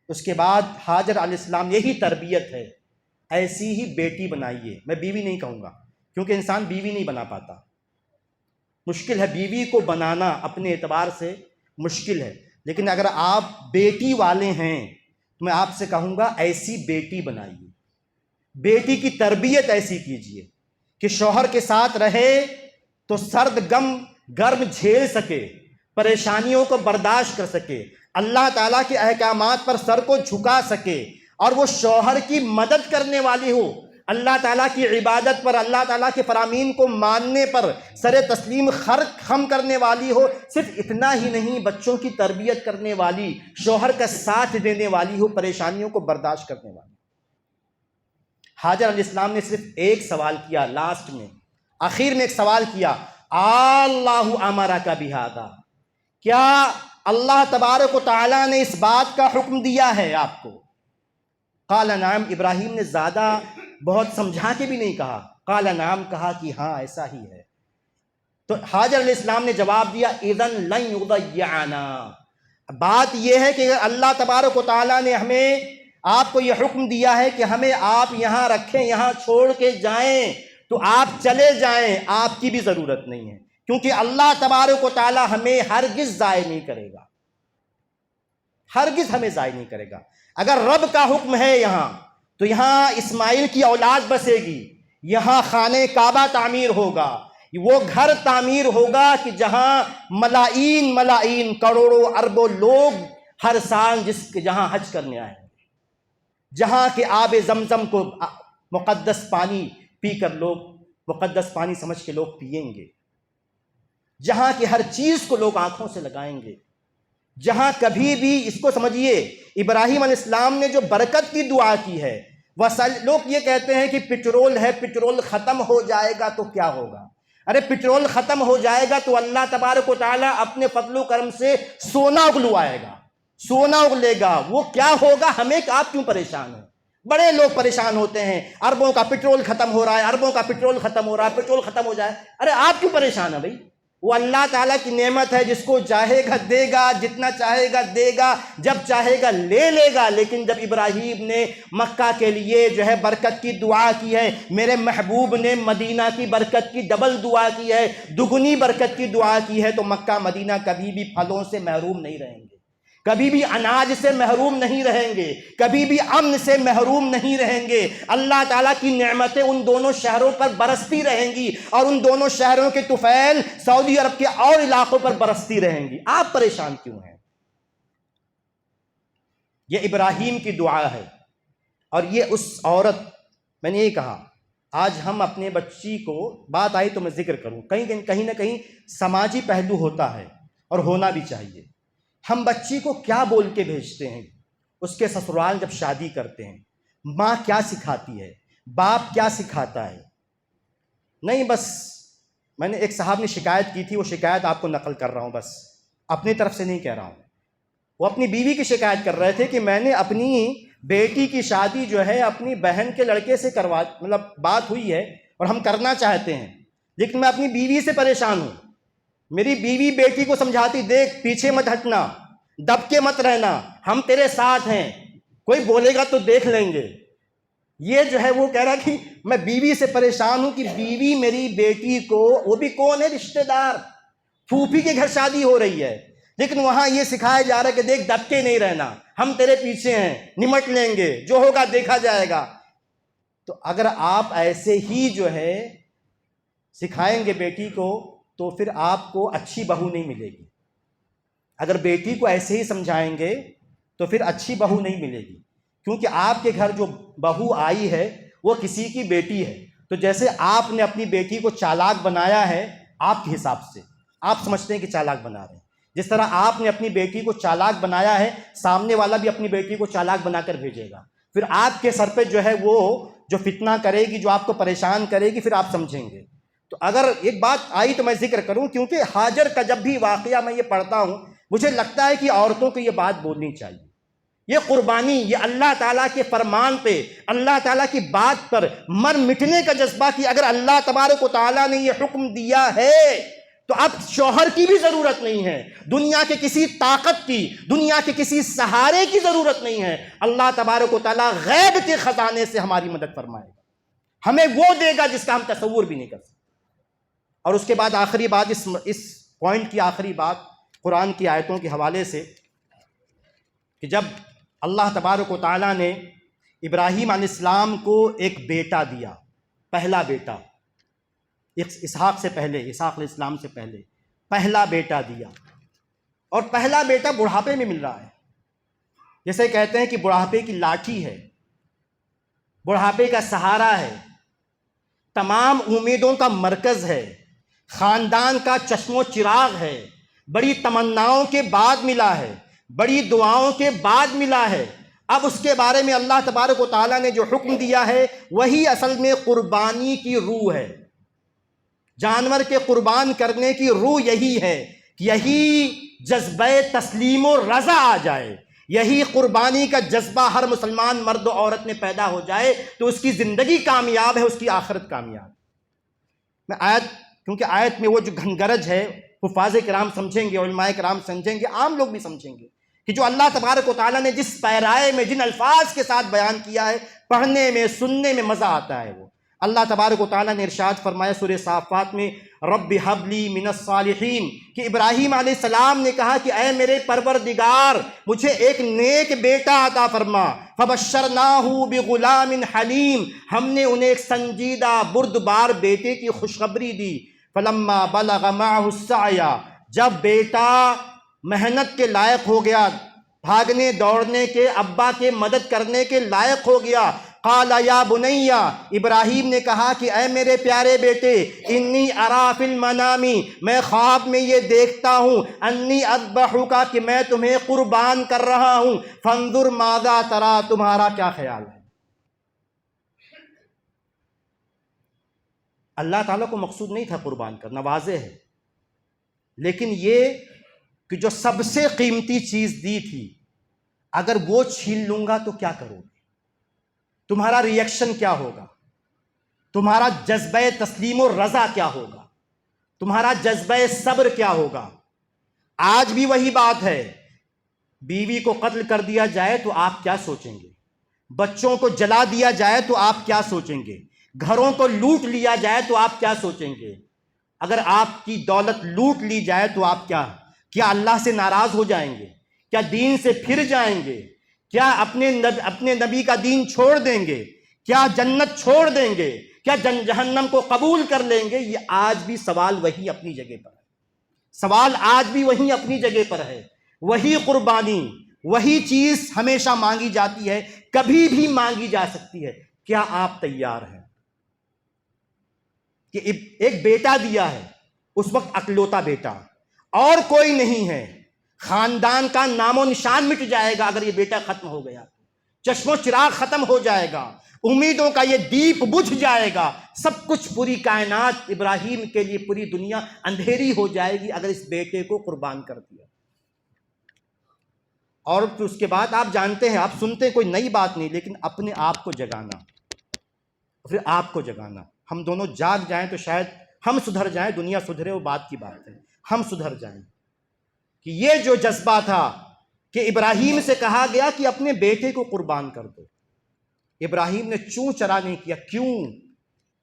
اس کے بعد ہاجر علیہ السلام، یہی تربیت ہے، ایسی ہی بیٹی بنائیے۔ میں بیوی نہیں کہوں گا، کیونکہ انسان بیوی نہیں بنا پاتا، مشکل ہے بیوی کو بنانا، اپنے اعتبار سے مشکل ہے، لیکن اگر آپ بیٹی والے ہیں تو میں آپ سے کہوں گا ایسی بیٹی بنائیے، بیٹی کی تربیت ایسی کیجیے کہ شوہر کے ساتھ رہے تو سرد گرم جھیل سکے، پریشانیوں کو برداشت کر سکے، اللہ تعالیٰ کے احکامات پر سر کو جھکا سکے، اور وہ شوہر کی مدد کرنے والی ہو، اللہ تعالیٰ کی عبادت پر، اللہ تعالیٰ کے فرامین کو ماننے پر سر تسلیم خم کرنے والی ہو۔ صرف اتنا ہی نہیں، بچوں کی تربیت کرنے والی، شوہر کا ساتھ دینے والی ہو، پریشانیوں کو برداشت کرنے والی۔ ہاجر علیہ السلام نے صرف ایک سوال کیا، لاسٹ میں، آخر میں ایک سوال کیا، اللہ امرک بہذا، کیا اللہ تبارک و تعالیٰ نے اس بات کا حکم دیا ہے آپ کو؟ قال نعم، ابراہیم نے زیادہ بہت سمجھا کے بھی نہیں کہا، قال نعم، کہا کہ ہاں ایسا ہی ہے۔ تو ہاجر علیہ السلام نے جواب دیا، اذن لن یضیعنا، بات یہ ہے کہ اللہ تبارک و تعالیٰ نے ہمیں، آپ کو یہ حکم دیا ہے کہ ہمیں آپ یہاں رکھیں، یہاں چھوڑ کے جائیں تو آپ چلے جائیں، آپ کی بھی ضرورت نہیں ہے، کیونکہ اللہ تبارک و تعالی ہمیں ہرگز ضائع نہیں کرے گا، ہرگز ہمیں ضائع نہیں کرے گا۔ اگر رب کا حکم ہے یہاں، تو یہاں اسماعیل کی اولاد بسے گی، یہاں خانہ کعبہ تعمیر ہوگا، وہ گھر تعمیر ہوگا کہ جہاں ملائین کروڑوں اربوں لوگ ہر سال جہاں حج کرنے آئیں گے، جہاں کے آب زمزم کو مقدس پانی پی کر لوگ، مقدس پانی سمجھ کے لوگ پئیں گے، جہاں کی ہر چیز کو لوگ آنکھوں سے لگائیں گے، جہاں کبھی بھی اس کو سمجھیے ابراہیم علیہ السلام نے جو برکت کی دعا کی ہے، لوگ یہ کہتے ہیں کہ پٹرول ہے، پٹرول ختم ہو جائے گا تو کیا ہوگا؟ ارے پٹرول ختم ہو جائے گا تو اللہ تبارک و تعالیٰ اپنے فضل و کرم سے سونا اگلوائے گا، سونا اگلے گا، وہ کیا ہوگا؟ ہمیں آپ کیوں پریشان ہیں؟ بڑے لوگ پریشان ہوتے ہیں، اربوں کا پٹرول ختم ہو رہا ہے، اربوں کا پٹرول ختم ہو رہا ہے، پٹرول ختم ہو جائے، ارے آپ کیوں پریشان ہیں بھائی؟ وہ اللہ تعالیٰ کی نعمت ہے، جس کو چاہے گا دے گا، جتنا چاہے گا دے گا، جب چاہے گا لے لے گا۔ لیکن جب ابراہیم نے مکہ کے لیے جو ہے برکت کی دعا کی ہے، میرے محبوب نے مدینہ کی برکت کی ڈبل دعا کی ہے، دگنی برکت کی دعا کی ہے، تو مکہ مدینہ کبھی بھی پھلوں سے محروم نہیں رہیں گے، کبھی بھی اناج سے محروم نہیں رہیں گے، کبھی بھی امن سے محروم نہیں رہیں گے۔ اللہ تعالیٰ کی نعمتیں ان دونوں شہروں پر برستی رہیں گی، اور ان دونوں شہروں کے طفیل سعودی عرب کے اور علاقوں پر برستی رہیں گی۔ آپ پریشان کیوں ہیں؟ یہ ابراہیم کی دعا ہے، اور یہ اس عورت، میں نے یہ کہا آج ہم اپنے بچی کو، بات آئی تو میں ذکر کروں، کہیں نہ کہیں سماجی پہلو ہوتا ہے اور ہونا بھی چاہیے۔ ہم بچی کو کیا بول کے بھیجتے ہیں؟ اس کے سسرال جب شادی کرتے ہیں، ماں کیا سکھاتی ہے، باپ کیا سکھاتا ہے؟ نہیں، بس میں نے ایک صاحب نے شکایت کی تھی، وہ شکایت آپ کو نقل کر رہا ہوں، بس اپنی طرف سے نہیں کہہ رہا ہوں۔ وہ اپنی بیوی کی شکایت کر رہے تھے کہ میں نے اپنی بیٹی کی شادی جو ہے اپنی بہن کے لڑکے سے بات ہوئی ہے اور ہم کرنا چاہتے ہیں، لیکن میں اپنی بیوی سے پریشان ہوں۔ میری بیوی بیٹی کو سمجھاتی، دیکھ پیچھے مت ہٹنا، دب کے مت رہنا، ہم تیرے ساتھ ہیں، کوئی بولے گا تو دیکھ لیں گے۔ یہ جو ہے وہ کہہ رہا کہ میں بیوی سے پریشان ہوں کہ بیوی میری بیٹی کو، وہ بھی کون ہے؟ رشتہ دار، پھوپھی کے گھر شادی ہو رہی ہے، لیکن وہاں یہ سکھایا جا رہا ہے کہ دیکھ دب کے نہیں رہنا، ہم تیرے پیچھے ہیں، نمٹ لیں گے، جو ہوگا دیکھا جائے گا۔ تو اگر آپ ایسے ہی جو ہے سکھائیں گے بیٹی کو، تو پھر آپ کو اچھی بہو نہیں ملے گی۔ اگر بیٹی کو ایسے ہی سمجھائیں گے تو پھر اچھی بہو نہیں ملے گی، کیونکہ آپ کے گھر جو بہو آئی ہے وہ کسی کی بیٹی ہے۔ تو جیسے آپ نے اپنی بیٹی کو چالاک بنایا ہے، آپ کے حساب سے آپ سمجھتے ہیں کہ چالاک بنا رہے ہیں، جس طرح آپ نے اپنی بیٹی کو چالاک بنایا ہے، سامنے والا بھی اپنی بیٹی کو چالاک بنا کر بھیجے گا۔ پھر آپ کے سر پہ جو ہے وہ جو فتنہ کرے گی، جو آپ کو پریشان کرے گی، پھر آپ سمجھیں گے۔ تو اگر ایک بات آئی تو میں ذکر کروں، کیونکہ ہاجر کا جب بھی واقعہ میں یہ پڑھتا ہوں، مجھے لگتا ہے کہ عورتوں کو یہ بات بولنی چاہیے۔ یہ قربانی، یہ اللہ تعالیٰ کے فرمان پہ، اللہ تعالیٰ کی بات پر مر مٹنے کا جذبہ، کہ اگر اللہ تبارک و تعالیٰ نے یہ حکم دیا ہے تو اب شوہر کی بھی ضرورت نہیں ہے، دنیا کے کسی طاقت کی، دنیا کے کسی سہارے کی ضرورت نہیں ہے۔ اللہ تبارک و تعالیٰ غیب کے خزانے سے ہماری مدد فرمائے گا، ہمیں وہ دے گا جس کا ہم تصور بھی نہیں کر سکتے۔ اور اس کے بعد آخری بات، اس پوائنٹ کی آخری بات قرآن کی آیتوں کے حوالے سے، کہ جب اللہ تبارک و تعالیٰ نے ابراہیم علیہ السلام کو ایک بیٹا دیا، پہلا بیٹا، اسحاق سے پہلے، اسحاق علیہ السلام سے پہلے پہلا بیٹا دیا، اور پہلا بیٹا بڑھاپے میں مل رہا ہے، جیسے کہتے ہیں کہ بڑھاپے کی لاٹھی ہے، بڑھاپے کا سہارا ہے، تمام امیدوں کا مرکز ہے، خاندان کا چشم و چراغ ہے، بڑی تمناؤں کے بعد ملا ہے، بڑی دعاؤں کے بعد ملا ہے۔ اب اس کے بارے میں اللہ تبارک و تعالیٰ نے جو حکم دیا ہے، وہی اصل میں قربانی کی روح ہے، جانور کے قربان کرنے کی روح یہی ہے، کہ یہی جذبہ تسلیم و رضا آ جائے، یہی قربانی کا جذبہ ہر مسلمان مرد و عورت میں پیدا ہو جائے، تو اس کی زندگی کامیاب ہے، اس کی آخرت کامیاب۔ میں کیونکہ آیت میں وہ جو گھنگرج ہے، حفاظ کرام سمجھیں گے، علماء کرام سمجھیں گے، عام لوگ بھی سمجھیں گے، کہ جو اللہ تبارک و تعالیٰ نے جس پیرائے میں، جن الفاظ کے ساتھ بیان کیا ہے، پڑھنے میں، سننے میں مزہ آتا ہے۔ وہ اللہ تبارک و تعالیٰ نے ارشاد فرمایا سورہ صافات میں، رب ھب لی من الصالحین، کہ ابراہیم علیہ السلام نے کہا کہ اے میرے پروردگار مجھے ایک نیک بیٹا عطا فرما، فبشرناہ بغلام حلیم، ہم نے انہیں ایک سنجیدہ بردبار بیٹے کی خوشخبری دی، فلما بلغ معہ السعی، جب بیٹا محنت کے لائق ہو گیا، بھاگنے دوڑنے کے، ابا کے مدد کرنے کے لائق ہو گیا، قال یا بنیا، ابراہیم نے کہا کہ اے میرے پیارے بیٹے، انی ارا فی المنام، میں خواب میں یہ دیکھتا ہوں، انی اذبحک، کہ میں تمہیں قربان کر رہا ہوں، فانظر ماذا ترا، تمہارا کیا خیال ہے؟ اللہ تعالیٰ کو مقصود نہیں تھا قربان کرنا، واضح ہے، لیکن یہ کہ جو سب سے قیمتی چیز دی تھی اگر وہ چھین لوں گا تو کیا کرو گے؟ تمہارا ریئیکشن کیا ہوگا؟ تمہارا جذبہ تسلیم و رضا کیا ہوگا؟ تمہارا جذبہ صبر کیا ہوگا؟ آج بھی وہی بات ہے، بیوی کو قتل کر دیا جائے تو آپ کیا سوچیں گے؟ بچوں کو جلا دیا جائے تو آپ کیا سوچیں گے؟ گھروں کو لوٹ لیا جائے تو آپ کیا سوچیں گے؟ اگر آپ کی دولت لوٹ لی جائے تو آپ کیا اللہ سے ناراض ہو جائیں گے؟ کیا دین سے پھر جائیں گے؟ کیا اپنے نبی کا دین چھوڑ دیں گے؟ کیا جنت چھوڑ دیں گے؟ کیا جہنم کو قبول کر لیں گے؟ یہ آج بھی سوال وہی اپنی جگہ پر ہے، سوال آج بھی وہی اپنی جگہ پر ہے، وہی قربانی، وہی چیز ہمیشہ مانگی جاتی ہے، کبھی بھی مانگی جا سکتی ہے۔ کیا آپ تیار ہیں کہ ایک بیٹا دیا ہے، اس وقت اکلوتا بیٹا، اور کوئی نہیں ہے، خاندان کا نام و نشان مٹ جائے گا اگر یہ بیٹا ختم ہو گیا، چشم و چراغ ختم ہو جائے گا، امیدوں کا یہ دیپ بجھ جائے گا، سب کچھ، پوری کائنات، ابراہیم کے لیے پوری دنیا اندھیری ہو جائے گی اگر اس بیٹے کو قربان کر دیا۔ اور پھر اس کے بعد آپ جانتے ہیں، آپ سنتے ہیں، کوئی نئی بات نہیں، لیکن اپنے آپ کو جگانا، پھر آپ کو جگانا، ہم دونوں جاگ جائیں تو شاید ہم سدھر جائیں، دنیا سدھرے وہ بات کی بات ہے، ہم سدھر جائیں۔ کہ یہ جو جذبہ تھا کہ ابراہیم سے کہا گیا کہ اپنے بیٹے کو قربان کر دو، ابراہیم نے چوں چرا نہیں کیا، کیوں،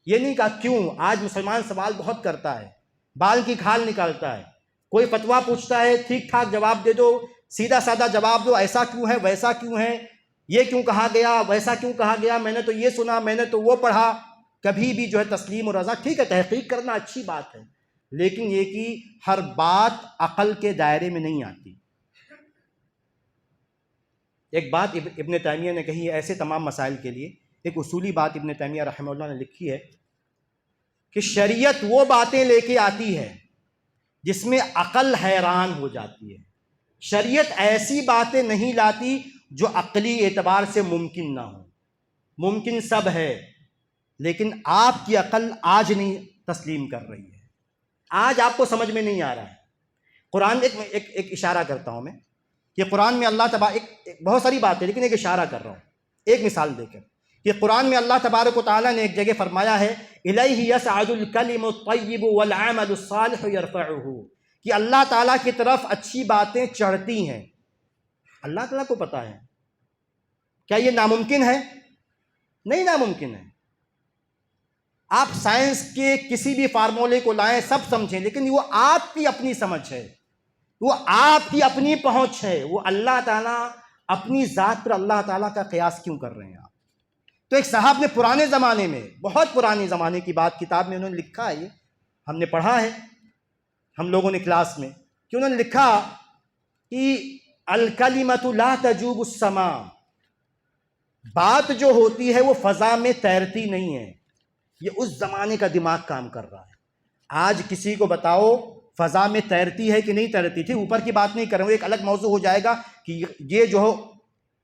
یہ نہیں کہا کیوں۔ آج مسلمان سوال بہت کرتا ہے، بال کی کھال نکالتا ہے، کوئی فتویٰ پوچھتا ہے، ٹھیک ٹھاک جواب دے دو، سیدھا سادہ جواب دو، ایسا کیوں ہے، ویسا کیوں ہے، یہ کیوں کہا گیا، ویسا کیوں کہا گیا، میں نے تو یہ سنا، میں نے تو وہ پڑھا۔ کبھی بھی جو ہے تسلیم و رضا، ٹھیک ہے تحقیق کرنا اچھی بات ہے، لیکن یہ کہ ہر بات عقل کے دائرے میں نہیں آتی۔ ایک بات ابن تیمیہ نے کہی ہے ایسے تمام مسائل کے لیے، ایک اصولی بات ابن تیمیہ رحمہ اللہ نے لکھی ہے کہ شریعت وہ باتیں لے کے آتی ہے جس میں عقل حیران ہو جاتی ہے، شریعت ایسی باتیں نہیں لاتی جو عقلی اعتبار سے ممکن نہ ہو۔ ممکن سب ہے، لیکن آپ کی عقل آج نہیں تسلیم کر رہی ہے، آج آپ کو سمجھ میں نہیں آ رہا ہے۔ قرآن ایک اشارہ کرتا ہوں میں کہ قرآن میں اللہ تبارک، بہت ساری باتیں لیکن ایک اشارہ کر رہا ہوں ایک مثال دے کر، کہ قرآن میں اللہ تبارک و تعالیٰ نے ایک جگہ فرمایا ہے الیہ یصعد الکلم الطیب والعمل الصالح یرفعہ، کہ اللہ تعالیٰ کی طرف اچھی باتیں چڑھتی ہیں۔ اللہ تعالیٰ کو پتہ ہے، کیا یہ ناممکن ہے؟ نہیں ناممکن ہے۔ آپ سائنس کے کسی بھی فارمولے کو لائیں، سب سمجھیں، لیکن وہ آپ کی اپنی سمجھ ہے، وہ آپ کی اپنی پہنچ ہے، وہ اللہ تعالیٰ اپنی ذات پر اللہ تعالیٰ کا قیاس کیوں کر رہے ہیں آپ؟ تو ایک صاحب نے پرانے زمانے میں، بہت پرانے زمانے کی بات، کتاب میں انہوں نے لکھا ہے، یہ ہم نے پڑھا ہے ہم لوگوں نے کلاس میں، کہ انہوں نے لکھا کہ الکلمۃ لا تجوب السماء، بات جو ہوتی ہے وہ فضا میں تیرتی نہیں ہے۔ یہ اس زمانے کا دماغ کام کر رہا ہے۔ آج کسی کو بتاؤ فضا میں تیرتی ہے کہ نہیں تیرتی تھی، اوپر کی بات نہیں کر رہا ہوں، ایک الگ موضوع ہو جائے گا کہ یہ جو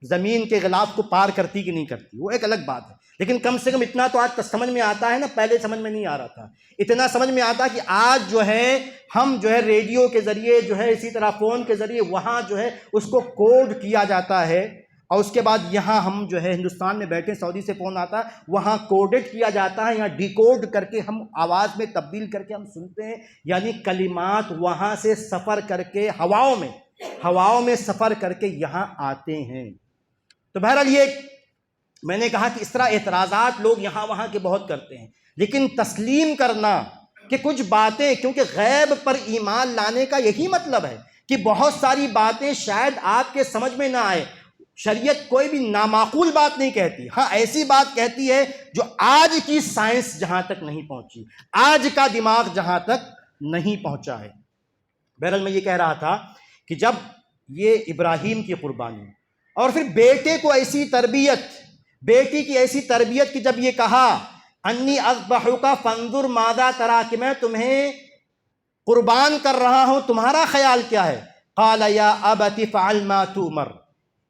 زمین کے غلاف کو پار کرتی کہ نہیں کرتی، وہ ایک الگ بات ہے، لیکن کم سے کم اتنا تو آج سمجھ میں آتا ہے نا، پہلے سمجھ میں نہیں آ رہا تھا۔ اتنا سمجھ میں آتا کہ آج جو ہے ہم جو ہے ریڈیو کے ذریعے جو ہے، اسی طرح فون کے ذریعے وہاں جو ہے اس کو کوڈ کیا جاتا ہے، اور اس کے بعد یہاں ہم جو ہے ہندوستان میں بیٹھے، سعودی سے فون آتا ہے، وہاں کوڈڈ کیا جاتا ہے، یہاں ڈیکوڈ کر کے ہم آواز میں تبدیل کر کے ہم سنتے ہیں، یعنی کلمات وہاں سے سفر کر کے ہواؤں میں سفر کر کے یہاں آتے ہیں۔ تو بہرحال یہ میں نے کہا کہ اس طرح اعتراضات لوگ یہاں وہاں کے بہت کرتے ہیں، لیکن تسلیم کرنا کہ کچھ باتیں، کیونکہ غیب پر ایمان لانے کا یہی مطلب ہے کہ بہت ساری باتیں شاید آپ کے سمجھ میں نہ آئے. شریعت کوئی بھی نامعقول بات نہیں کہتی، ہاں ایسی بات کہتی ہے جو آج کی سائنس جہاں تک نہیں پہنچی، آج کا دماغ جہاں تک نہیں پہنچا ہے. بہرحال میں یہ کہہ رہا تھا کہ جب یہ ابراہیم کی قربانی اور پھر بیٹے کو ایسی تربیت، بیٹی کی ایسی تربیت کہ جب یہ کہا انی اذبحک فانظر ماذا تری، کہ میں تمہیں قربان کر رہا ہوں، تمہارا خیال کیا ہے؟ قال یا ابت افعل ما تؤمر.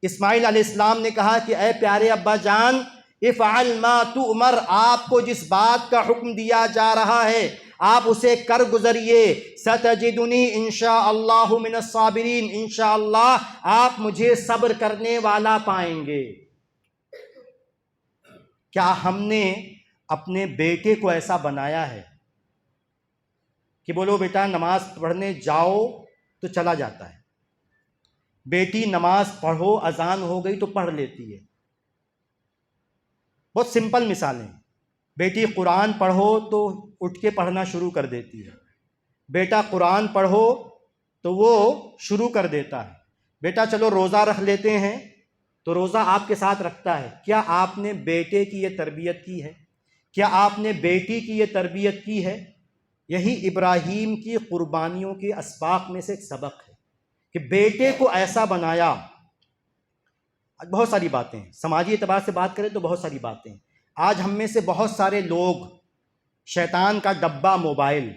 اسماعیل علیہ السلام نے کہا کہ اے پیارے ابا جان، افعل ما تؤمر، آپ کو جس بات کا حکم دیا جا رہا ہے آپ اسے کر گزریے. ستجدنی انشاءاللہ من الصابرین، انشاءاللہ آپ مجھے صبر کرنے والا پائیں گے. کیا ہم نے اپنے بیٹے کو ایسا بنایا ہے کہ بولو بیٹا نماز پڑھنے جاؤ تو چلا جاتا ہے، بیٹی نماز پڑھو اذان ہو گئی تو پڑھ لیتی ہے؟ بہت سمپل مثالیں. بیٹی قرآن پڑھو تو اٹھ کے پڑھنا شروع کر دیتی ہے، بیٹا قرآن پڑھو تو وہ شروع کر دیتا ہے. بیٹا چلو روزہ رکھ لیتے ہیں تو روزہ آپ کے ساتھ رکھتا ہے. کیا آپ نے بیٹے کی یہ تربیت کی ہے؟ کیا آپ نے بیٹی کی یہ تربیت کی ہے؟ یہی ابراہیم کی قربانیوں کے اسباق میں سے ایک سبق ہے کہ بیٹے کو ایسا بنایا. بہت ساری باتیں ہیں، سماجی اعتبار سے بات کریں تو بہت ساری باتیں ہیں. آج ہم میں سے بہت سارے لوگ شیطان کا ڈبہ موبائل.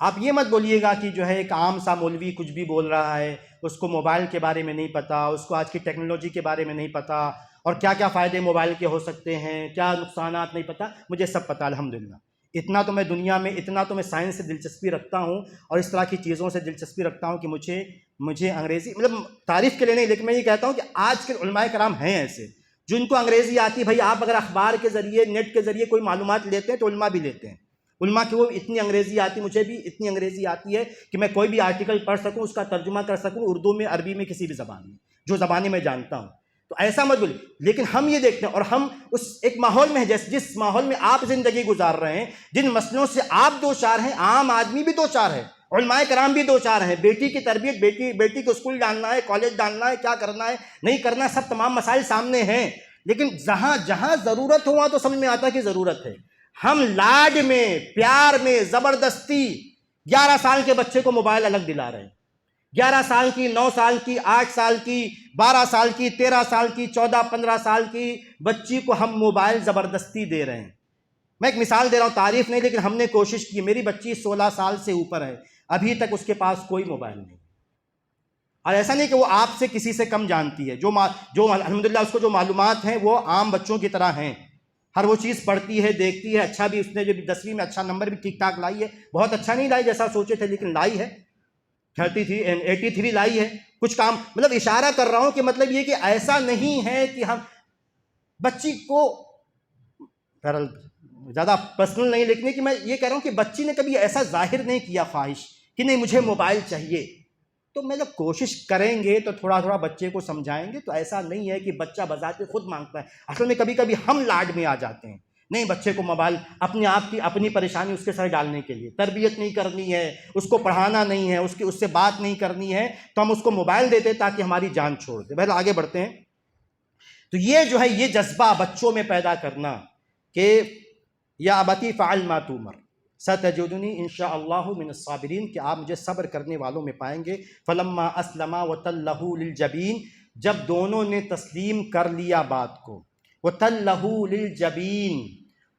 آپ یہ مت بولیے گا کہ جو ہے ایک عام سا مولوی کچھ بھی بول رہا ہے، اس کو موبائل کے بارے میں نہیں پتہ، اس کو آج کی ٹیکنالوجی کے بارے میں نہیں پتہ، اور کیا کیا فائدے موبائل کے ہو سکتے ہیں، کیا نقصانات نہیں پتہ. مجھے سب پتہ الحمدللہ. اتنا تو میں دنیا میں، اتنا تو میں سائنس سے دلچسپی رکھتا ہوں اور اس طرح کی چیزوں سے دلچسپی رکھتا ہوں کہ مجھے انگریزی، مطلب تعریف کے لیے نہیں، لیکن میں یہ کہتا ہوں کہ آج کے علماء کرام ہیں ایسے جن کو انگریزی آتی. بھائی آپ اگر اخبار کے ذریعے، نیٹ کے ذریعے کوئی معلومات لیتے ہیں تو علماء بھی لیتے ہیں. علماء کی وہ اتنی انگریزی آتی، مجھے بھی اتنی انگریزی آتی ہے کہ میں کوئی بھی آرٹیکل پڑھ سکوں، اس کا ترجمہ کر سکوں، اردو میں، عربی میں، کسی بھی زبان میں، جو زبانیں میں جانتا ہوں. تو ایسا مت بولیے. لیکن ہم یہ دیکھتے ہیں اور ہم اس ایک ماحول میں ہیں، جس ماحول میں آپ زندگی گزار رہے ہیں، جن مسئلوں سے آپ دو چار ہیں، عام آدمی بھی دو چار ہے، علماء کرام بھی دو چار ہیں. بیٹی کی تربیت، بیٹی کو اسکول ڈالنا ہے، کالج ڈالنا ہے، کیا کرنا ہے نہیں کرنا، سب تمام مسائل سامنے ہیں. لیکن جہاں ضرورت ہو وہاں تو سمجھ میں آتا ہے کہ ضرورت ہے. ہم لاڈ میں، پیار میں، زبردستی 11 سال کے بچے کو موبائل الگ دلا رہے ہیں. 11 سال کی، 9 سال کی، 8 سال کی، 12 سال کی، 13 سال کی، 14 15 سال کی بچی کو ہم موبائل زبردستی دے رہے ہیں. میں ایک مثال دے رہا ہوں، تعریف نہیں، لیکن ہم نے کوشش کی. میری بچی 16 سال سے اوپر ہے، ابھی تک اس کے پاس کوئی موبائل نہیں. اور ایسا نہیں کہ وہ آپ سے کسی سے کم جانتی ہے، جو الحمدللہ اس کو جو معلومات ہیں وہ عام بچوں کی طرح ہیں. ہر وہ چیز پڑھتی ہے، دیکھتی ہے. اچھا بھی اس نے جو 10ویں میں اچھا نمبر بھی ٹھیک ٹھاک لائی ہے، بہت اچھا نہیں لائی جیسا سوچے تھے، لیکن لائی ہے. 83 لائی ہے. کچھ کام، مطلب اشارہ کر رہا ہوں کہ مطلب یہ کہ ایسا نہیں ہے کہ ہم بچی کو، زیادہ پرسنل نہیں، لیکن کہ میں یہ کہہ رہا ہوں کہ بچی نے کبھی ایسا ظاہر نہیں کیا خواہش کہ نہیں مجھے موبائل چاہیے. تو میں جب کوشش کریں گے تو تھوڑا تھوڑا بچے کو سمجھائیں گے. تو ایسا نہیں ہے کہ بچہ بذات خود مانگتا ہے. اصل میں کبھی کبھی ہم لاڈ میں آ جاتے ہیں. نہیں، بچے کو موبائل اپنے آپ کی اپنی پریشانی اس کے سر ڈالنے کے لیے، تربیت نہیں کرنی ہے، اس کو پڑھانا نہیں ہے، اس سے بات نہیں کرنی ہے، تو ہم اس کو موبائل دیتے ہیں تاکہ ہماری جان چھوڑ دے. بہرحال آگے بڑھتے ہیں. تو یہ جو ہے یہ جذبہ بچوں میں پیدا کرنا کہ یا ابتی فعل ما تؤمر ستجدنی انشاءاللہ من الصابرین، کہ آپ مجھے صبر کرنے والوں میں پائیں گے. فلما اسلما وتلہ للجبین، جب دونوں نے تسلیم کر لیا بات کو، وتلہ للجبین،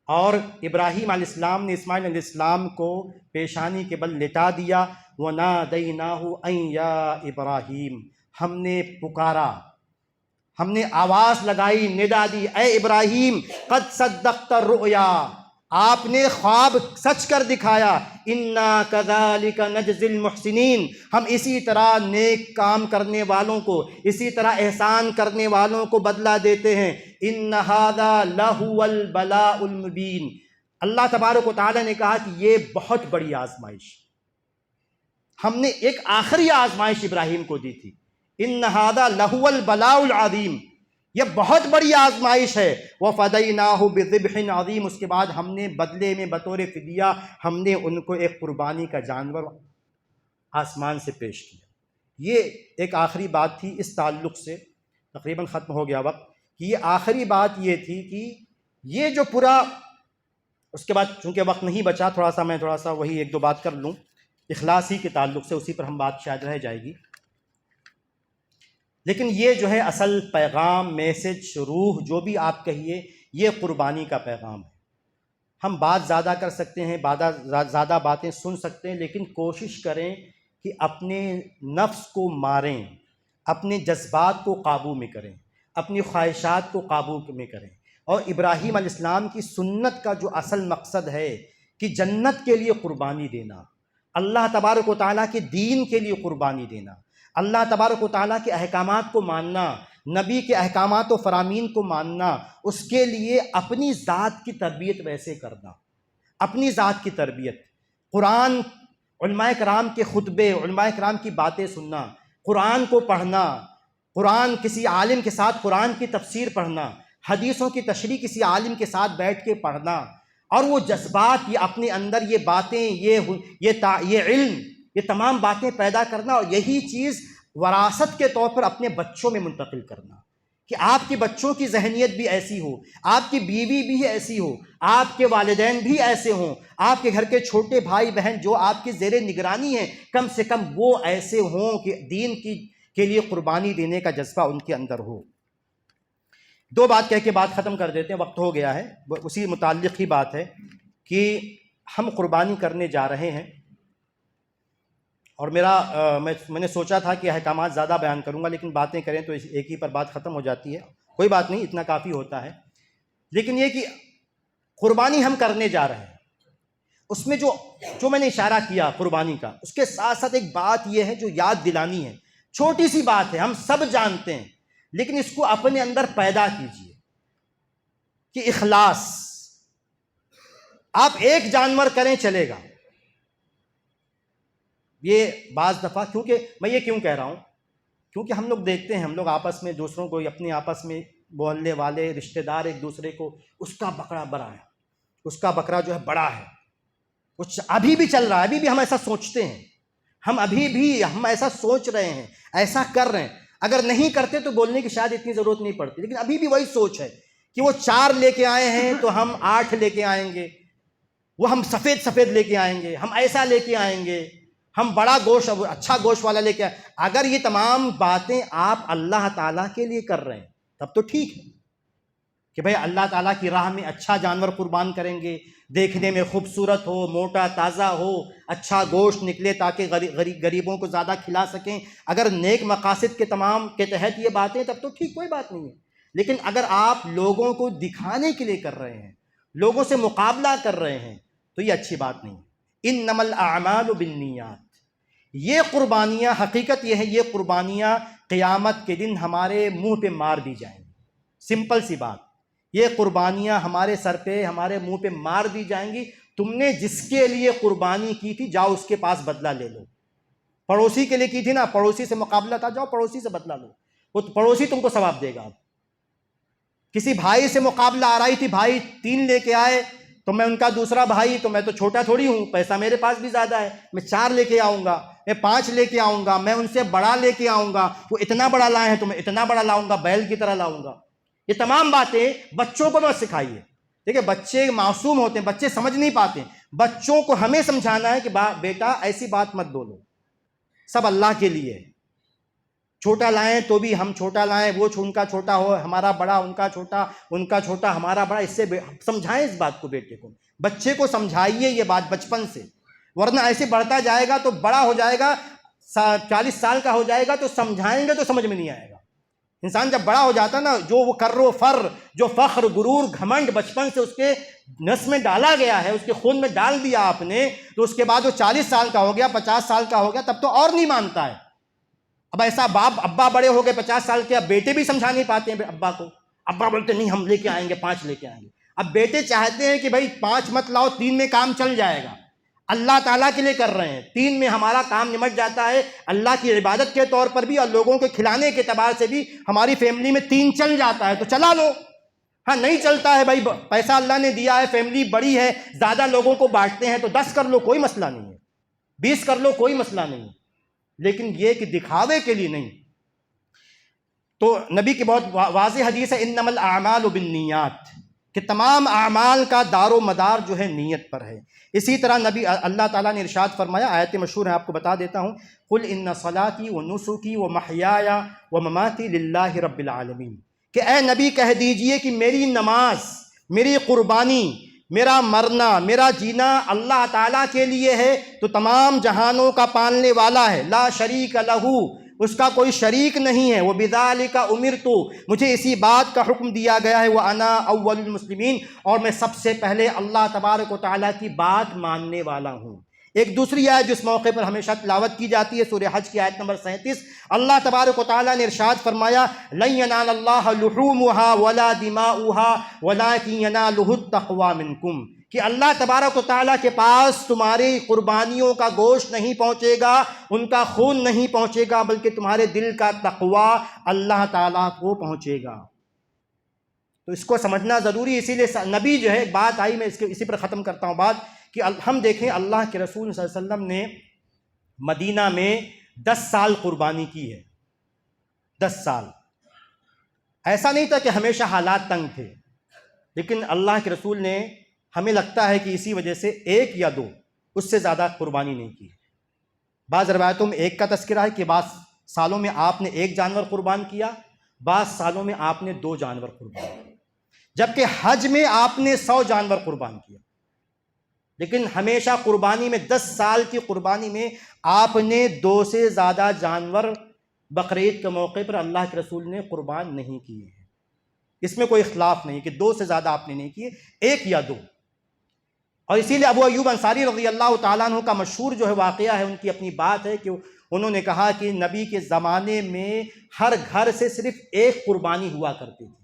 اور ابراہیم علیہ السلام نے اسماعیل علیہ السلام کو پیشانی کے بل لٹا دیا. وَنَادَيْنَاهُ أَن يَا إِبْرَاهِيمُ، ہم نے پکارا، ہم نے آواز لگائی، ندا دی، اے ابراہیم قد صدقت الرؤیا، آپ نے خواب سچ کر دکھایا. اِنَّا كَذَلِكَ نَجْزِي الْمُحْسِنِينَ، ہم اسی طرح نیک کام کرنے والوں کو، اسی طرح احسان کرنے والوں کو بدلہ دیتے ہیں. إِنَّ هَذَا لَهُوَ الْبَلَاءُ الْمُبِينُ، اللہ تبارک و تعالیٰ نے کہا کہ یہ بہت بڑی آزمائش، ہم نے ایک آخری آزمائش ابراہیم کو دی تھی. إِنَّ هَذَا لَهُوَ الْبَلَاءُ الْعَظِيمُ، یہ بہت بڑی آزمائش ہے. وَفَدَيْنَاهُ بِذِبْحٍ عَظِيمٍ، اس کے بعد ہم نے بدلے میں بطور فدیہ ہم نے ان کو ایک قربانی کا جانور آسمان سے پیش کیا. یہ ایک آخری بات تھی اس تعلق سے، تقریباً ختم ہو گیا وقت، کہ یہ آخری بات یہ تھی کہ یہ جو پورا، اس کے بعد چونکہ وقت نہیں بچا، میں تھوڑا سا وہی ایک دو بات کر لوں اخلاص ہی کے تعلق سے، اسی پر ہم بات شاید رہ جائے گی. لیکن یہ جو ہے اصل پیغام، میسج، روح، جو بھی آپ کہیے، یہ قربانی کا پیغام ہے. ہم بات زیادہ کر سکتے ہیں، زیادہ باتیں سن سکتے ہیں، لیکن کوشش کریں کہ اپنے نفس کو ماریں، اپنے جذبات کو قابو میں کریں، اپنی خواہشات کو قابو میں کریں. اور ابراہیم علیہ السلام کی سنت کا جو اصل مقصد ہے کہ جنت کے لیے قربانی دینا، اللہ تبارک و تعالیٰ کے دین کے لیے قربانی دینا، اللہ تبارک و تعالیٰ کے احکامات کو ماننا، نبی کے احکامات و فرامین کو ماننا، اس کے لیے اپنی ذات کی تربیت ویسے کرنا، اپنی ذات کی تربیت، قرآن، علماء کرام کے خطبے، علماء کرام کی باتیں سننا، قرآن کو پڑھنا، قرآن کسی عالم کے ساتھ قرآن کی تفسیر پڑھنا، حدیثوں کی تشریح کسی عالم کے ساتھ بیٹھ کے پڑھنا، اور وہ جذبات، یہ اپنے اندر یہ باتیں، یہ علم، یہ تمام باتیں پیدا کرنا، اور یہی چیز وراثت کے طور پر اپنے بچوں میں منتقل کرنا، کہ آپ کے بچوں کی ذہنیت بھی ایسی ہو، آپ کی بیوی بھی ایسی ہو، آپ کے والدین بھی ایسے ہوں، آپ کے گھر کے چھوٹے بھائی بہن جو آپ کی زیر نگرانی ہیں، کم سے کم وہ ایسے ہوں کہ دین کے لیے قربانی دینے کا جذبہ ان کے اندر ہو. دو بات کہہ کے بات ختم کر دیتے ہیں، وقت ہو گیا ہے. اسی متعلق ہی بات ہے کہ ہم قربانی کرنے جا رہے ہیں، اور میں نے سوچا تھا کہ احکامات زیادہ بیان کروں گا، لیکن باتیں کریں تو ایک ہی پر بات ختم ہو جاتی ہے. کوئی بات نہیں، اتنا کافی ہوتا ہے. لیکن یہ کہ قربانی ہم کرنے جا رہے ہیں، اس میں جو میں نے اشارہ کیا قربانی کا، اس کے ساتھ ساتھ ایک بات یہ ہے جو یاد دلانی ہے. چھوٹی سی بات ہے، ہم سب جانتے ہیں، لیکن اس کو اپنے اندر پیدا کیجئے کہ اخلاص. آپ ایک جانور کریں چلے گا. یہ بعض دفعہ، کیونکہ میں یہ کیوں کہہ رہا ہوں، کیونکہ ہم لوگ دیکھتے ہیں، ہم لوگ آپس میں دوسروں کو، اپنے آپس میں محلے والے رشتہ دار ایک دوسرے کو، اس کا بکرا بڑا ہے، اس کا بکرا جو ہے بڑا ہے، کچھ ابھی بھی چل رہا ہے، ابھی بھی ہم ایسا سوچتے ہیں، ہم ایسا سوچ رہے ہیں، ایسا کر رہے ہیں. اگر نہیں کرتے تو بولنے کی شاید اتنی ضرورت نہیں پڑتی، لیکن ابھی بھی وہی سوچ ہے کہ وہ 4 لے کے آئے ہیں تو ہم 8 لے کے آئیں گے، وہ ہم سفید لے کے آئیں گے، ہم ایسا لے کے آئیں گے، ہم بڑا گوشت، اچھا گوشت والا لے کے آئیں. اگر یہ تمام باتیں آپ اللہ تعالیٰ کے لیے کر رہے ہیں تب تو ٹھیک ہے کہ بھئی اللہ تعالیٰ کی راہ میں اچھا جانور قربان کریں گے، دیکھنے میں خوبصورت ہو، موٹا تازہ ہو، اچھا گوشت نکلے تاکہ غریبوں کو زیادہ کھلا سکیں. اگر نیک مقاصد کے تمام کے تحت یہ باتیں، تب تو ٹھیک، کوئی بات نہیں ہے. لیکن اگر آپ لوگوں کو دکھانے کے لیے کر رہے ہیں، لوگوں سے مقابلہ کر رہے ہیں، تو یہ اچھی بات نہیں. انما الاعمال بالنیات. یہ قربانیاں، حقیقت یہ ہے، یہ قربانیاں قیامت کے دن ہمارے منہ پہ مار دی جائیں گی. سمپل سی بات، یہ قربانیاں ہمارے سر پہ، ہمارے منہ پہ مار دی جائیں گی. تم نے جس کے لیے قربانی کی تھی، جاؤ اس کے پاس بدلہ لے لو. پڑوسی کے لیے کی تھی نا، پڑوسی سے مقابلہ تھا، جاؤ پڑوسی سے بدلہ لو، وہ پڑوسی تم کو ثواب دے گا. کسی بھائی سے مقابلہ آ رہی تھی، بھائی 3 لے کے آئے تو میں ان کا دوسرا بھائی، تو میں تو چھوٹا تھوڑی ہوں، پیسہ میرے پاس بھی زیادہ ہے، میں 4 لے کے آؤں گا، میں 5 لے کے آؤں گا، میں ان سے بڑا لے کے آؤں گا. وہ اتنا بڑا لائے ہیں تو میں اتنا بڑا لاؤں گا، بیل کی طرح لاؤں گا. یہ تمام باتیں بچوں کو مت سکھائیے. دیکھیں بچے معصوم ہوتے ہیں، بچے سمجھ نہیں پاتے. بچوں کو ہمیں سمجھانا ہے کہ بیٹا ایسی بات مت بولو، سب اللہ کے لیے. چھوٹا لائیں تو بھی ہم چھوٹا لائیں، وہ ان کا چھوٹا ہو، ہمارا بڑا، ان کا چھوٹا، ان کا چھوٹا، ہمارا بڑا. اس سے سمجھائیں اس بات کو، بیٹے کو، بچے کو سمجھائیے یہ بات بچپن سے. ورنہ ایسے بڑھتا جائے گا تو بڑا ہو جائے گا، 40 سال کا ہو جائے گا تو سمجھائیں گے تو سمجھ میں نہیں آئے گا. انسان جب بڑا ہو جاتا نا، جو وہ کر و فر، جو فخر، غرور، گھمنڈ بچپن سے اس کے نس میں ڈالا گیا ہے، اس کے خون میں ڈال دیا آپ نے، تو اس کے بعد وہ 40 سال کا ہو گیا، 50 سال کا ہو گیا، تب تو اور نہیں مانتا ہے. اب ایسا ابا بڑے ہو گئے 50 سال کے، اب بیٹے بھی سمجھا نہیں پاتے ہیں ابا کو. ابا بولتے نہیں ہم لے کے آئیں گے، 5 لے کے آئیں گے. اب بیٹے چاہتے ہیں کہ بھائی 5 مت لاؤ، 3 میں کام چل جائے گا. اللہ تعالیٰ کے لیے کر رہے ہیں، 3 میں ہمارا کام نمٹ جاتا ہے، اللہ کی عبادت کے طور پر بھی اور لوگوں کے کھلانے کے اعتبار سے بھی ہماری فیملی میں 3 چل جاتا ہے تو چلا لو۔ ہاں نہیں چلتا ہے بھائی، پیسہ اللہ نے دیا ہے، فیملی بڑی ہے، زیادہ لوگوں کو بانٹتے ہیں تو 10 کر لو، کوئی مسئلہ نہیں ہے، 20 کر لو، کوئی مسئلہ نہیں ہے، لیکن یہ کہ دکھاوے کے لیے نہیں۔ تو نبی کی بہت واضح حدیث ہے انما الاعمال بالنیات، کہ تمام اعمال کا دار و مدار جو ہے نیت پر ہے۔ اسی طرح نبی اللہ تعالیٰ نے ارشاد فرمایا، آیت مشہور ہے، آپ کو بتا دیتا ہوں، قل ان صلاتی و نسکی و محیای و مماتی للہ رب العالمین، کہ اے نبی کہہ دیجئے کہ میری نماز، میری قربانی، میرا مرنا، میرا جینا اللہ تعالیٰ کے لیے ہے، تو تمام جہانوں کا پالنے والا ہے، لا شریک لہو، اس کا کوئی شریک نہیں ہے، وَبِذَالِكَ أُمِرْتُ، مجھے اسی بات کا حکم دیا گیا ہے، وَأَنَا أَوَّلُ الْمُسْلِمِينَ، اور میں سب سے پہلے اللہ تبارک و تعالیٰ کی بات ماننے والا ہوں۔ ایک دوسری آیت جس موقع پر ہمیشہ تلاوت کی جاتی ہے، سورہ حج کی آیت نمبر 37، اللہ تبارک و تعالیٰ نے ارشاد فرمایا لَن يَنَالَ اللَّهَ لُحُومُهَا وَلَا دِمَاؤُهَا وَلَٰكِن يَنَالُهُ التَّقْوَىٰ مِنكُمْ، کہ اللہ تبارک و تعالیٰ کے پاس تمہاری قربانیوں کا گوشت نہیں پہنچے گا، ان کا خون نہیں پہنچے گا، بلکہ تمہارے دل کا تقوی اللہ تعالیٰ کو پہنچے گا۔ تو اس کو سمجھنا ضروری ہے، اسی لیے نبی جو ہے، ایک بات آئی، میں اسی پر ختم کرتا ہوں بات، کہ ہم دیکھیں اللہ کے رسول صلی اللہ علیہ وسلم نے مدینہ میں 10 سال قربانی کی ہے، 10 سال۔ ایسا نہیں تھا کہ ہمیشہ حالات تنگ تھے، لیکن اللہ کے رسول نے، ہمیں لگتا ہے کہ اسی وجہ سے 1 یا 2، اس سے زیادہ قربانی نہیں کی۔ بعض روایتوں میں 1 کا تذکرہ ہے کہ بعض سالوں میں آپ نے 1 جانور قربان کیا، بعض سالوں میں آپ نے 2 جانور قربان کیا، جبکہ حج میں آپ نے 100 جانور قربان کیا۔ لیکن ہمیشہ قربانی میں 10 سال کی قربانی میں آپ نے 2 سے زیادہ جانور بقرعید کے موقع پر اللہ کے رسول نے قربان نہیں کیے ہیں۔ اس میں کوئی اختلاف نہیں کہ 2 سے زیادہ آپ نے نہیں کیے، 1 یا 2۔ اور اسی لیے ابو ایوب انصاری رضی اللہ تعالیٰ عنہ کا مشہور جو ہے واقعہ ہے، ان کی اپنی بات ہے کہ انہوں نے کہا کہ نبی کے زمانے میں ہر گھر سے صرف 1 قربانی ہوا کرتی تھی،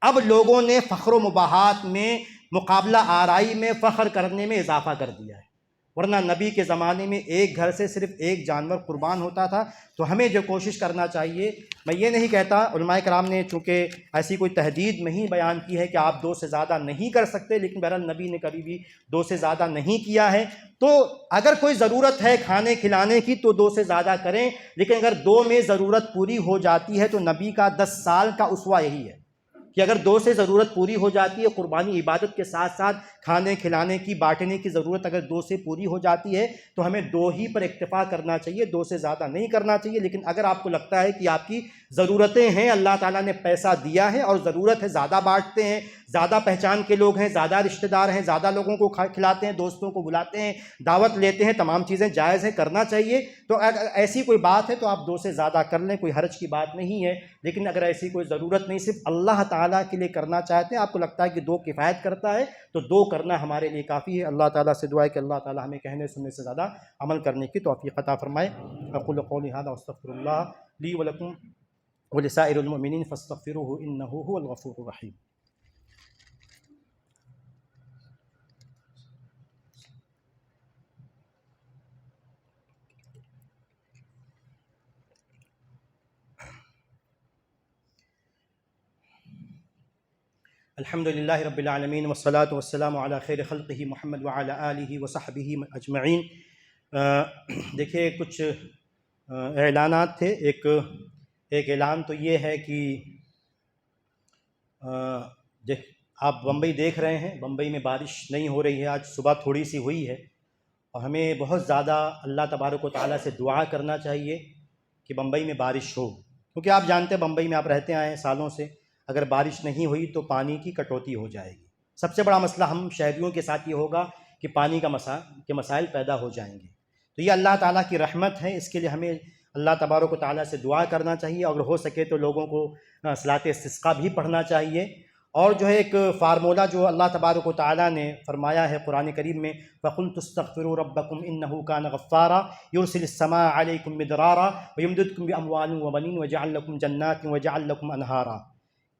اب لوگوں نے فخر و مباحات میں، مقابلہ آرائی میں، فخر کرنے میں اضافہ کر دیا ہے، ورنہ نبی کے زمانے میں 1 گھر سے صرف 1 جانور قربان ہوتا تھا۔ تو ہمیں جو کوشش کرنا چاہیے، میں یہ نہیں کہتا، علماء کرام نے چونکہ ایسی کوئی تحدید نہیں بیان کی ہے کہ آپ 2 سے زیادہ نہیں کر سکتے، لیکن بہرحال نبی نے کبھی بھی 2 سے زیادہ نہیں کیا ہے۔ تو اگر کوئی ضرورت ہے کھانے کھلانے کی تو 2 سے زیادہ کریں، لیکن اگر 2 میں ضرورت پوری ہو جاتی ہے تو نبی کا 10 سال کا اسوہ یہی ہے کہ اگر 2 سے ضرورت پوری ہو جاتی ہے، قربانی عبادت کے ساتھ ساتھ کھانے کھلانے کی، بانٹنے کی ضرورت اگر 2 سے پوری ہو جاتی ہے تو ہمیں 2 ہی پر اکتفا کرنا چاہیے، 2 سے زیادہ نہیں کرنا چاہیے۔ لیکن اگر آپ کو لگتا ہے کہ آپ کی ضرورتیں ہیں، اللہ تعالیٰ نے پیسہ دیا ہے اور ضرورت ہے، زیادہ بانٹتے ہیں، زیادہ پہچان کے لوگ ہیں، زیادہ رشتہ دار ہیں، زیادہ لوگوں کو کھلاتے ہیں، دوستوں کو بلاتے ہیں، دعوت لیتے ہیں، تمام چیزیں جائز ہیں، کرنا چاہیے۔ تو اگر ایسی کوئی بات ہے تو آپ 2 سے زیادہ کر لیں، کوئی حرج کی بات نہیں ہے۔ لیکن اگر ایسی کوئی ضرورت نہیں، صرف اللہ تعالیٰ کے لیے کرنا چاہتے ہیں، آپ کو لگتا ہے کہ 2 کفایت کرتا ہے، تو 2 کرنا ہمارے لیے کافی ہے۔ اللہ تعالیٰ سے دعا ہے کہ اللہ تعالیٰ ہمیں کہنے سننے سے زیادہ عمل کرنے کی توفیق عطا فرمائے۔ اقول قولی ھذا واستغفر اللہ لی ولکم ولسائر المؤمنین فاستغفروہ انہ ھو الغفور الرحیم۔ الحمد للہ رب العالمین والصلاة والسلام علی خیر خلقہ محمد وعلی آلہ وصحبہ اجمعین۔ دیکھیے کچھ اعلانات تھے۔ ایک اعلان تو یہ ہے کہ آپ بمبئی دیکھ رہے ہیں، بمبئی میں بارش نہیں ہو رہی ہے، آج صبح تھوڑی سی ہوئی ہے، اور ہمیں بہت زیادہ اللہ تبارک و تعالیٰ سے دعا کرنا چاہیے کہ بمبئی میں بارش ہو، کیونکہ آپ جانتے ہیں بمبئی میں آپ رہتے آئے ہیں سالوں سے، اگر بارش نہیں ہوئی تو پانی کی کٹوتی ہو جائے گی۔ سب سے بڑا مسئلہ ہم شہریوں کے ساتھ یہ ہوگا کہ پانی کے مسائل پیدا ہو جائیں گے۔ تو یہ اللہ تعالیٰ کی رحمت ہے، اس کے لیے ہمیں اللہ تبارک و تعالیٰ سے دعا کرنا چاہیے، اگر ہو سکے تو لوگوں کو صلاۃ استسقاء بھی پڑھنا چاہیے۔ اور جو ہے ایک فارمولہ جو اللہ تبارک و تعالیٰ نے فرمایا ہے قرآن کریم میں، فَقُلْتُ اسْتَغْفِرُوا رَبَّكُمْ إِنَّهُ كَانَ غَفَّارًا يُرْسِلِ السَّمَاءَ عَلَيْكُمْ مِدْرَارًا وَيُمْدِدْكُمْ بِأَمْوَالٍ وَبَنِينَ وَيَجْعَلْ لَكُمْ جَنَّاتٍ وَيَجْعَلْ لَكُمْ أَنْهَارًا،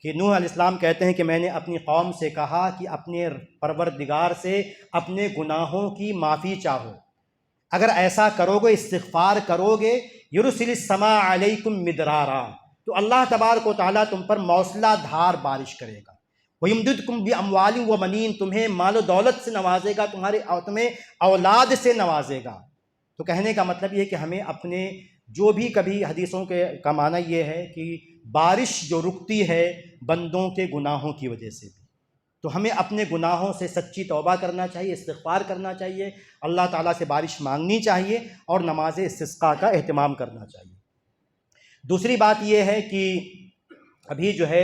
کہ نوح علیہ السلام کہتے ہیں کہ میں نے اپنی قوم سے کہا کہ اپنے پروردگار سے اپنے گناہوں کی معافی چاہو، اگر ایسا کرو گے، استغفار کرو گے، یرسل السماء علیکم مدرارا، تو اللہ تبارک و تعالیٰ تم پر موصلہ دھار بارش کرے گا، وَيُمْدِدْكُمْ بِأَمْوَالٍ وَبَنِينَ، تمہیں مال و دولت سے نوازے گا، تمہیں اولاد سے نوازے گا۔ تو کہنے کا مطلب یہ ہے کہ ہمیں اپنے جو بھی کبھی حدیثوں کا معنی یہ ہے کہ بارش جو رکتی ہے بندوں کے گناہوں کی وجہ سے بھی، تو ہمیں اپنے گناہوں سے سچی توبہ کرنا چاہیے، استغفار کرنا چاہیے، اللہ تعالیٰ سے بارش مانگنی چاہیے اور نماز استسقاء کا اہتمام کرنا چاہیے۔ دوسری بات یہ ہے کہ ابھی جو ہے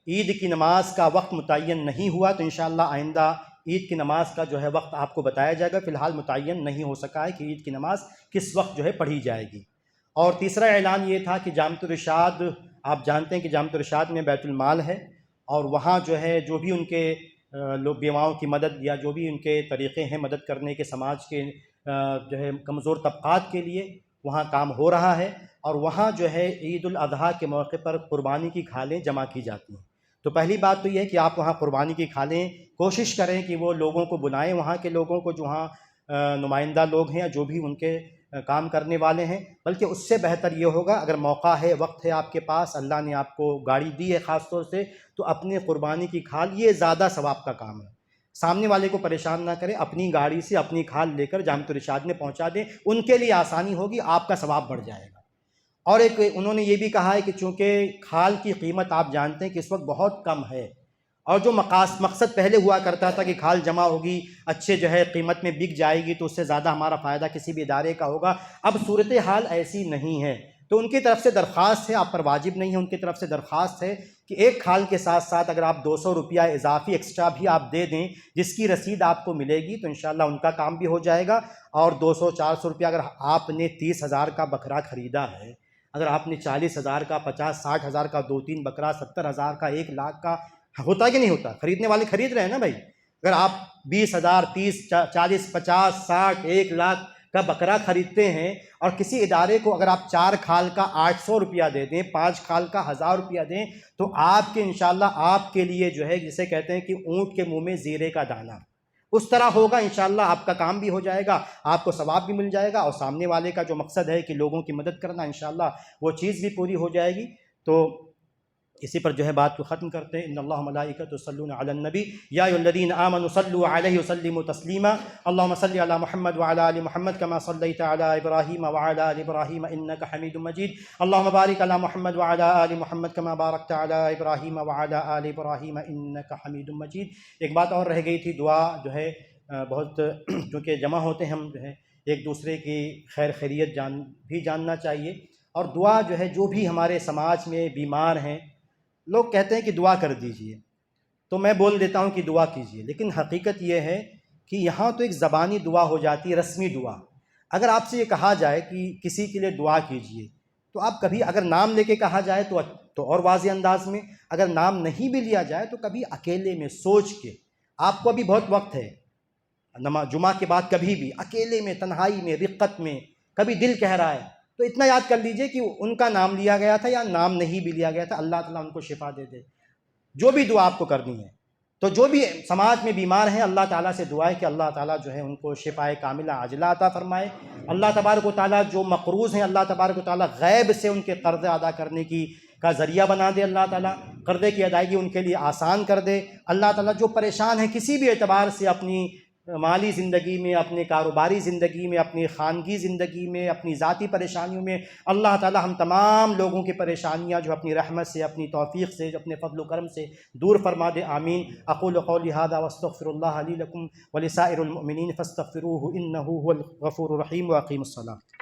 عید کی نماز کا وقت متعین نہیں ہوا، تو انشاءاللہ آئندہ عید کی نماز کا جو ہے وقت آپ کو بتایا جائے گا۔ فی الحال متعین نہیں ہو سکا ہے کہ عید کی نماز کس وقت جو ہے پڑھی جائے گی۔ اور تیسرا اعلان یہ تھا کہ جامعۃ الرشاد، آپ جانتے ہیں کہ جامعۃ الرشاد میں بیت المال ہے، اور وہاں جو ہے جو بھی ان کے لوگ بیواؤں کی مدد یا جو بھی ان کے طریقے ہیں مدد کرنے کے سماج کے جو ہے کمزور طبقات کے لیے وہاں کام ہو رہا ہے، اور وہاں جو ہے عید الاضحیٰ کے موقع پر قربانی کی کھالیں جمع کی جاتی ہیں۔ تو پہلی بات تو یہ ہے کہ آپ وہاں قربانی کی کھالیں کوشش کریں کہ وہ لوگوں کو بلائیں، وہاں کے لوگوں کو جو وہاں نمائندہ لوگ ہیں یا جو بھی ان کے کام کرنے والے ہیں، بلکہ اس سے بہتر یہ ہوگا اگر موقع ہے، وقت ہے آپ کے پاس، اللہ نے آپ کو گاڑی دی ہے خاص طور سے، تو اپنے قربانی کی کھال، یہ زیادہ ثواب کا کام ہے۔ سامنے والے کو پریشان نہ کریں، اپنی گاڑی سے اپنی کھال لے کر جامعۃ الرشاد میں پہنچا دیں، ان کے لیے آسانی ہوگی، آپ کا ثواب بڑھ جائے گا۔ اور ایک انہوں نے یہ بھی کہا ہے کہ چونکہ کھال کی قیمت آپ جانتے ہیں کہ اس وقت بہت کم ہے، اور جو مقصد پہلے ہوا کرتا تھا کہ کھال جمع ہوگی، اچھے جو ہے قیمت میں بک جائے گی تو اس سے زیادہ ہمارا فائدہ کسی بھی ادارے کا ہوگا، اب صورتحال ایسی نہیں ہے۔ تو ان کی طرف سے درخواست ہے، آپ پر واجب نہیں ہے، ان کی طرف سے درخواست ہے کہ ایک کھال کے ساتھ ساتھ اگر آپ 200 روپیہ اضافی ایکسٹرا بھی آپ دے دیں، جس کی رسید آپ کو ملے گی، تو انشاءاللہ ان کا کام بھی ہو جائے گا۔ اور 200-400 روپیہ اگر آپ نے 30,000 کا بکرا خریدا ہے، اگر آپ نے 40,000 کا، 50-60,000 کا 2-3 بکرا، 70,000 کا، 1 لاکھ کا، ہوتا کہ نہیں ہوتا؟ خریدنے والے خرید رہے ہیں نا بھائی۔ اگر آپ 20,000، 30، 40، 50، 60، 1 لاکھ کا بکرا خریدتے ہیں، اور کسی ادارے کو اگر آپ 4 کھال کا 800 روپیہ دے دیں، 5 کھال کا 1000 روپیہ دیں، تو آپ کے انشاءاللہ آپ کے لیے جو ہے جسے کہتے ہیں کہ اونٹ کے منہ میں زیرے کا دانہ، اس طرح ہوگا انشاءاللہ، آپ کا کام بھی ہو جائے گا، آپ کو ثواب بھی مل جائے گا، اور سامنے والے کا جو مقصد ہے کہ لوگوں کی مدد کرنا، انشاءاللہ وہ چیز بھی پوری ہو جائے گی۔ تو اسی پر جو ہے بات کو ختم کرتے ہیں۔ ان اللہ ملائکۃ یصلون علی النبی یا ایھا الذین آمنوا صلوا علیہ وسلموا تسلیما، اللهم صل علی محمد وعلی آل محمد کما صلیت علی ابراہیم وعلی آل ابراہیم انک حمید مجید، اللهم بارک علی محمد وعلی آل محمد کما بارکت علی ابراہیم وعلی آل ابراہیم انک حمید مجید۔ ایک بات اور رہ گئی تھی، دعا جو ہے بہت کیونکہ جمع ہوتے ہیں ہم جو ہے ایک دوسرے کی خیر خیریت بھی جاننا چاہیے، اور دعا جو ہے جو بھی ہمارے سماج میں بیمار ہیں، لوگ کہتے ہیں کہ دعا کر دیجئے، تو میں بول دیتا ہوں کہ دعا کیجئے، لیکن حقیقت یہ ہے کہ یہاں تو ایک زبانی دعا ہو جاتی ہے، رسمی دعا۔ اگر آپ سے یہ کہا جائے کہ کسی کے لیے دعا کیجئے، تو آپ کبھی اگر نام لے کے کہا جائے تو اور واضح انداز میں، اگر نام نہیں بھی لیا جائے تو کبھی اکیلے میں سوچ کے، آپ کو ابھی بہت وقت ہے، جمعہ کے بعد کبھی بھی اکیلے میں، تنہائی میں، رقت میں، کبھی دل کہہ رہا ہے تو اتنا یاد کر لیجئے کہ ان کا نام لیا گیا تھا یا نام نہیں بھی لیا گیا تھا، اللہ تعالیٰ ان کو شفا دے دے۔ جو بھی دعا آپ کو کرنی ہے، تو جو بھی سماج میں بیمار ہیں، اللہ تعالیٰ سے دعا ہے کہ اللہ تعالیٰ جو ہے ان کو شفائے کاملہ عاجلہ عطا فرمائے۔ اللہ تبارک و تعالیٰ جو مقروض ہیں، اللہ تبارک و تعالیٰ غیب سے ان کے قرض ادا کرنے کا ذریعہ بنا دے، اللہ تعالیٰ قرضے کی ادائیگی ان کے لیے آسان کر دے۔ اللہ تعالیٰ جو پریشان ہیں کسی بھی اعتبار سے، اپنی مالی زندگی میں، اپنے کاروباری زندگی میں، اپنی خانگی زندگی میں، اپنی ذاتی پریشانیوں میں، اللہ تعالیٰ ہم تمام لوگوں کی پریشانیاں جو اپنی رحمت سے، اپنی توفیق سے، اپنے فضل و کرم سے دور فرما دے، آمین۔ اقول قولی ھذا واستغفر اللہ لی لکم ولسائر المؤمنین فاستغفروہ انہ ھو الغفور الرحیم، واقیموا الصلاۃ۔